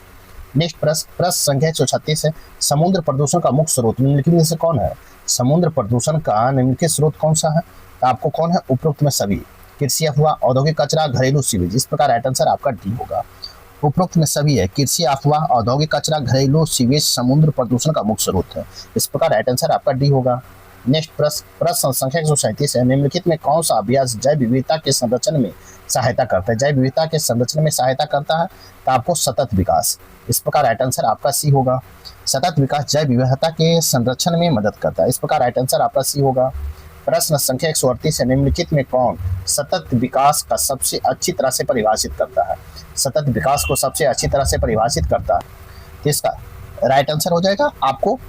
नेक्स्ट प्रश्न संख्या 136 है, समुद्र प्रदूषण का मुख्य स्रोत निम्नलिखित में से कौन है? समुद्र प्रदूषण का निम्नलिखित स्रोत कौन सा है? आपको कौन है? उपरोक्त में सभी, कृषि अफवाह, औद्योगिक कचरा, घरेलू सीवेज। इस प्रकार राइट आंसर आपका डी होगा। उपरोक्त में सभी है, कृषि अफवाह, औद्योगिक कचरा, घरेलू सीवेज समुद्र प्रदूषण का मुख्य स्रोत है। इस प्रकार राइट आंसर आपका डी होगा। नेक्स्ट प्रश्न संख्या 137 है, निम्नलिखित में कौन सा अभ्यास जैव विविधता के संरक्षण में सहायता करता है? जैव विविधता के संरक्षण में सहायता करता है तो आपको सतत विकास। इस प्रकार राइट आंसर आपका सी होगा। सतत विकास जैव विविधता के संरक्षण में मदद करता है। इस प्रकार राइट आंसर आपका सी होगा। प्रश्न संख्या 138 है, निम्नलिखित में कौन सतत विकास का सबसे अच्छी तरह से परिभाषित करता है? सतत विकास को सबसे अच्छी तरह से परिभाषित करता है। इसका राइट आंसर हो जाएगा आपको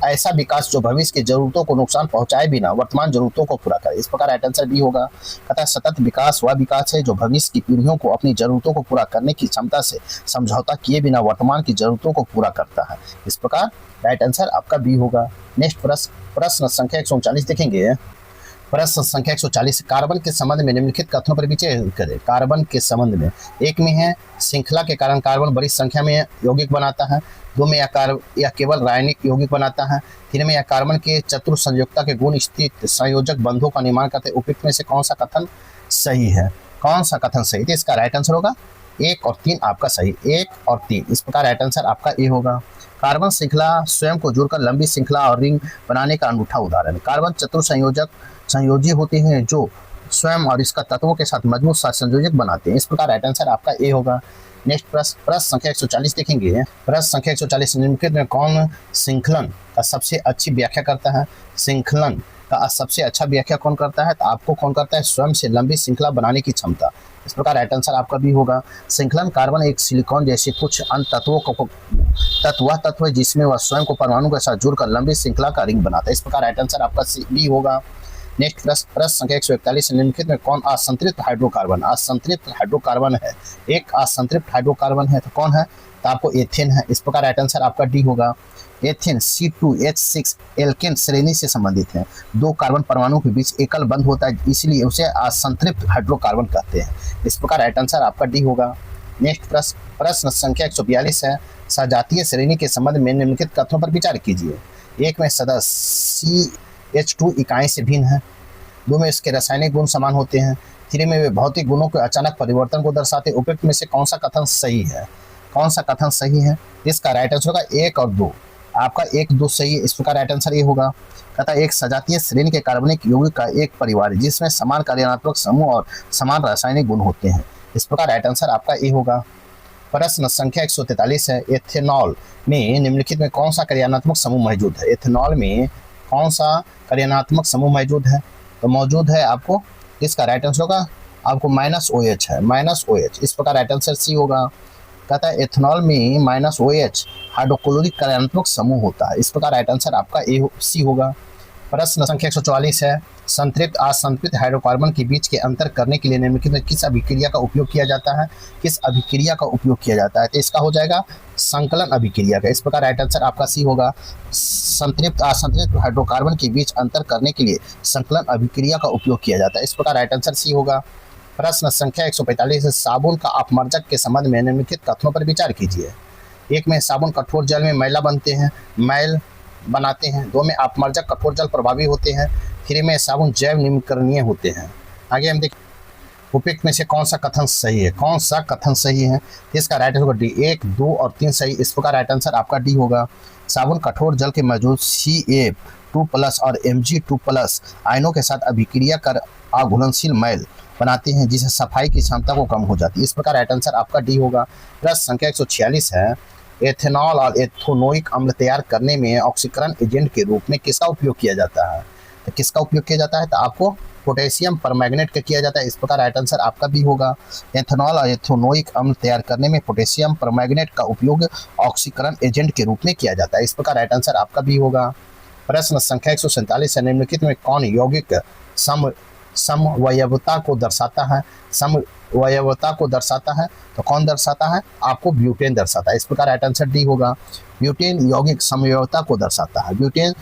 ऐसा विकास जो भविष्य की जरूरतों को नुकसान पहुंचाए बिना वर्तमान जरूरतों को पूरा करे। इस प्रकार राइट आंसर बी होगा। कहता है सतत विकास वह विकास है जो भविष्य की पीढ़ियों को अपनी जरूरतों को पूरा करने की क्षमता से समझौता किए बिना वर्तमान की जरूरतों को पूरा करता है। इस प्रकार राइट आंसर आपका बी होगा। नेक्स्ट प्रश्न संख्या 139 देखेंगे। प्रश्न संख्या 140, कार्बन के संबंध में निम्नलिखित कथनों पर विचार करें। कार्बन के संबंध में 1 में है श्रृंखला के कारण कार्बन बड़ी संख्या में यौगिक बनाता है। 2 में यह केवल रासायनिक यौगिक बनाता है। 3 में यह कार्बन के चतुर संयोजकता के गुण स्थित संयोजक बंधों का निर्माण करते हैं। उपयुक्त में से कौन सा कथन सही है? कौन सा कथन सही है? इसका राइट आंसर होगा 1 और 3 आपका सही। 1 और 3 इस प्रकार राइट आंसर आपका ए होगा। कार्बन श्रृंखला स्वयं को जुड़कर लंबी श्रृंखला और रिंग बनाने का अनूठा उदाहरण है। कार्बन चतुर संयोजी होते हैं जो स्वयं और इसका तत्वों के साथ मजबूत संयोजक बनाते हैं। इस प्रकार राइट आंसर आपका ए होगा। नेक्स्ट प्रश्न संख्या 140 देखेंगे। प्रश्न संख्या 140 निम्नलिखित में कौन श्रृंखलन का सबसे अच्छी व्याख्या करता है? श्रृंखलन का सबसे अच्छा व्याख्या कौन करता है? तो आपको कौन करता है? स्वयं से लंबी श्रृंखला बनाने की क्षमता। इस प्रकार राइट आंसर आपका भी होगा। श्रृंखलन कार्बन एक सिलिकॉन जैसे कुछ अन्य तत्व है जिसमें वह स्वयं को परमाणु के साथ जुड़कर लंबी श्रृंखला का रिंग बनाता है। इस प्रकार राइट आंसर आपका बी होगा। नेक्स्ट प्रश्न संख्या 141 निम्नलिखित में कौन असंतृप्त हाइड्रोकार्बन है? एक असंतृप्त हाइड्रोकार्बन है तो कौन है? तो आपको एथेन है। इस प्रकार राइट आंसर आपका डी होगा। एथेन C2H6 एल्केन श्रेणी से संबंधित है। 2 कार्बन परमाणु के बीच एकल बंध होता है, इसलिए उसे असंतृप्त हाइड्रोकार्बन कहते हैं। इस प्रकार राइट आंसर आपका डी होगा। नेक्स्ट प्रश्न संख्या 142 है, सजातीय श्रेणी के संबंध में निम्नलिखित कथनों पर विचार कीजिए। 1 में सदस्य CH2 इकाई से भिन्न है। 2 में इसके रासायनिक गुण समान होते हैं। 3 में वे भौतिक गुणों के अचानक परिवर्तन को दर्शाते। उपयुक्त में से कौन सा कथन सही है? कौन सा कथन सही है? इसका राइट आंसर होगा 1 और 2। आपका 1, 2 सही है। इस प्रकार राइट आंसर ये होगा। कहता है एक सजातीय श्रेणी के कार्बनिक यौगिक का एक परिवार है जिसमें समान कार्यात्मक समूह और समान रासायनिक गुण होते हैं। इस प्रकार राइट आंसर आपका ए होगा। प्रश्न संख्या 143 है, एथेनॉल में निम्नलिखित में कौन सा कार्यात्मक समूह मौजूद है? एथेनॉल में कौन सा कार्यात्मक समूह मौजूद है? तो मौजूद है आपको, इसका राइट आंसर होगा आपको -OH है, -OH। इस प्रकार राइट आंसर सी होगा। कहता है एथेनॉल में -OH हाइड्रोक्लोरिक कार्यात्मक समूह होता है। इस प्रकार राइट आंसर आपका सी होगा। प्रश्न संख्या 144 है, संतृप्त असंतृप्त हाइड्रोकार्बन के बीच के अंतर करने के लिए निम्नलिखित में किस अभिक्रिया का उपयोग किया जाता है? किस अभिक्रिया का उपयोग किया जाता है? तो इसका हो जाएगा संकलन अभिक्रिया का। इस प्रकार राइट आंसर आपका सी होगा। संतृप्त असंतृप्त हाइड्रोकार्बन के बीच अंतर करने के लिए संकलन अभिक्रिया का उपयोग किया जाता है। इस प्रकार राइट आंसर सी होगा। प्रश्न संख्या 145 है, साबुन का अपमार्जक के संबंध में निम्नलिखित कथनों पर विचार कीजिए। एक में साबुन कठोर जल में मैला बनते हैं, मैल बनाते हैं। 2 में अपमार्जक कठोर जल प्रभावी होते हैं। 3 में साबुन जैव निम्नकरणीय होते हैं। आगे हम देखें उपयुक्त में से कौन सा कथन सही है? कौन सा कथन सही है? इसका राइट आंसर होगा डी। 1, 2 और 3 सही। इस प्रकार राइट आंसर आपका डी होगा। साबुन कठोर जल के मौजूद Ca2+ और Mg2+ आयनों के साथ अभिक्रिया कर अघुलनशील मैल बनाते हैं, जिससे सफाई की क्षमता को कम हो जाती है। इस प्रकार राइट आंसर आपका डी होगा। प्रश्न संख्या 146 है, एथेनॉल और एथेनोइक अम्ल तैयार करने में ऑक्सीकरण एजेंट के रूप में किसका उपयोग किया जाता है? तो किसका उपयोग किया जाता है? तो आपको पोटेशियम परमैंगनेट का किया जाता है। इस प्रकार राइट आंसर आपका भी होगा। एथेनॉल और एथेनोइक अम्ल तैयार करने में पोटेशियम परमैंगनेट का उपयोग ऑक्सीकरण एजेंट के रूप में किया जाता है। इस प्रकार राइट आंसर आपका भी होगा। प्रश्न संख्या 147 है, निम्नलिखित में कौन यौगिक समवयवता को दर्शाता है? समवयवता को दर्शाता है तो कौन दर्शाता है? आपको ब्यूटेन दर्शाता है। इस प्रकार राइट आंसर डी होगा। ब्यूटेन यौगिक समवयवता को दर्शाता है। ब्यूटेन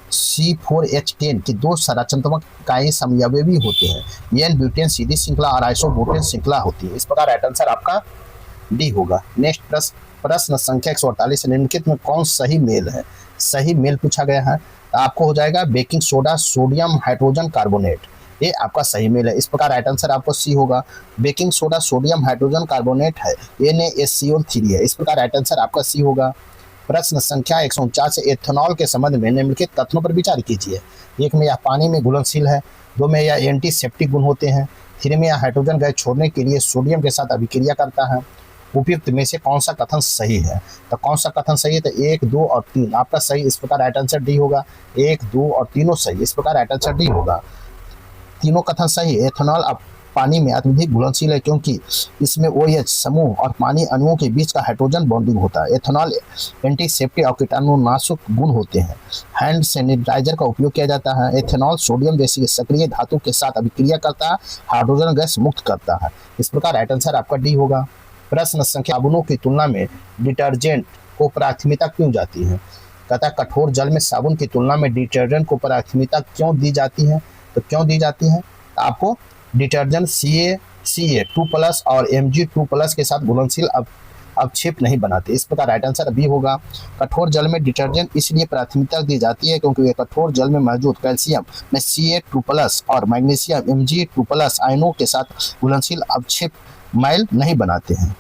C4H10 के 2 संरचनात्मक इकाई समवयवी होते हैं। एन ब्यूटेन सीधी श्रृंखला और आइसोब्यूटेन श्रृंखला होती है। इस प्रकार राइट आंसर आपका डी होगा। नेक्स्ट प्रश्न संख्या 148 निम्नलिखित में कौन सही मेल है? सही मेल पूछा गया है तो आपको हो जाएगा baking soda sodium hydrogen carbonate, ये आपका सही मेल है। इस प्रकार राइट आंसर आपको सी होगा। Baking soda sodium hydrogen carbonate है, NaSCO3 है। इस प्रकार राइट आंसर आपका सी होगा। प्रश्न संख्या 149 एथेनॉल के संबंध में निम्नलिखित तथ्यों पर विचार कीजिए। 1 में यह पानी में घुलनशील है। 2 में यह एंटीसेप्टिक गुण होते हैं। 3 में यह हाइड्रोजन गैस छोड़ने के लिए सोडियम के साथ अभिक्रिया करता है। उपयुक्त में से कौन सा कथन सही है? तो कौन सा कथन सही है? तो 1, 2 और 3 आपका सही। इस प्रकार राइट आंसर डी होगा। 1, 2 और तीनों सही। इस प्रकार राइट आंसर डी होगा। तीनों कथन सही है। एथेनॉल अब पानी में अत्यधिक घुलनशील है क्योंकि इसमें OH समूह और पानी अणुओं के बीच का हाइड्रोजन बॉन्डिंग होता है। एथेनॉल एंटीसेप्टिक और कीटाणुनाशक गुण होते हैं। हैंड सैनिटाइजर का उपयोग किया जाता है। एथेनॉल सोडियम जैसी सक्रिय धातु के साथ अभिक्रिया करता है, हाइड्रोजन गैस मुक्त करता है। इस प्रकार राइट आंसर आपका डी होगा। प्रश्न संख्या साबुनों की तुलना में डिटर्जेंट को प्राथमिकता क्यों जाती है? कहता है कठोर जल में साबुन की तुलना में डिटर्जेंट को प्राथमिकता क्यों दी जाती है? तो क्यों दी जाती है? तो आपको डिटर्जेंट Ca2+ और Mg2+ के साथ घुलनशील अवक्षेप नहीं बनाते। इस प्रकार राइट आंसर भी होगा। कठोर जल में डिटर्जेंट इसलिए प्राथमिकता दी जाती है क्योंकि वे कठोर जल में मौजूद कैल्शियम में Ca2+ और मैग्नीशियम Mg2+ आयनों के साथ घुलनशील अवक्षेप मैल नहीं बनाते हैं।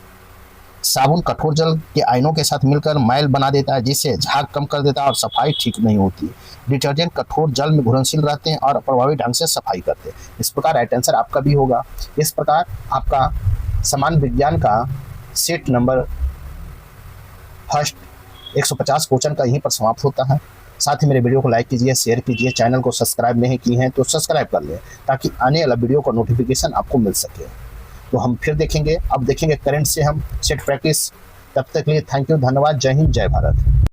साबुन कठोर जल के आयनों के साथ मिलकर मैल बना देता है, जिससे झाग कम कर देता है और सफाई ठीक नहीं होती। डिटर्जेंट कठोर जल में घुलनशील रहते हैं और प्रभावी ढंग से सफाई करते हैं। इस प्रकार राइट आंसर आपका भी होगा। इस प्रकार आपका सामान्य विज्ञान का सेट नंबर फर्स्ट 150 क्वेश्चन का यहीं पर समाप्त होता है। साथ ही मेरे वीडियो को लाइक कीजिए, शेयर कीजिए, चैनल को सब्सक्राइब नहीं किए हैं तो सब्सक्राइब कर लें ताकि आने वाला वीडियो का नोटिफिकेशन आपको मिल सके। तो हम फिर देखेंगे, अब देखेंगे करंट से हम सेट प्रैक्टिस। तब तक के लिए थैंक यू, धन्यवाद, जय हिंद, जय भारत।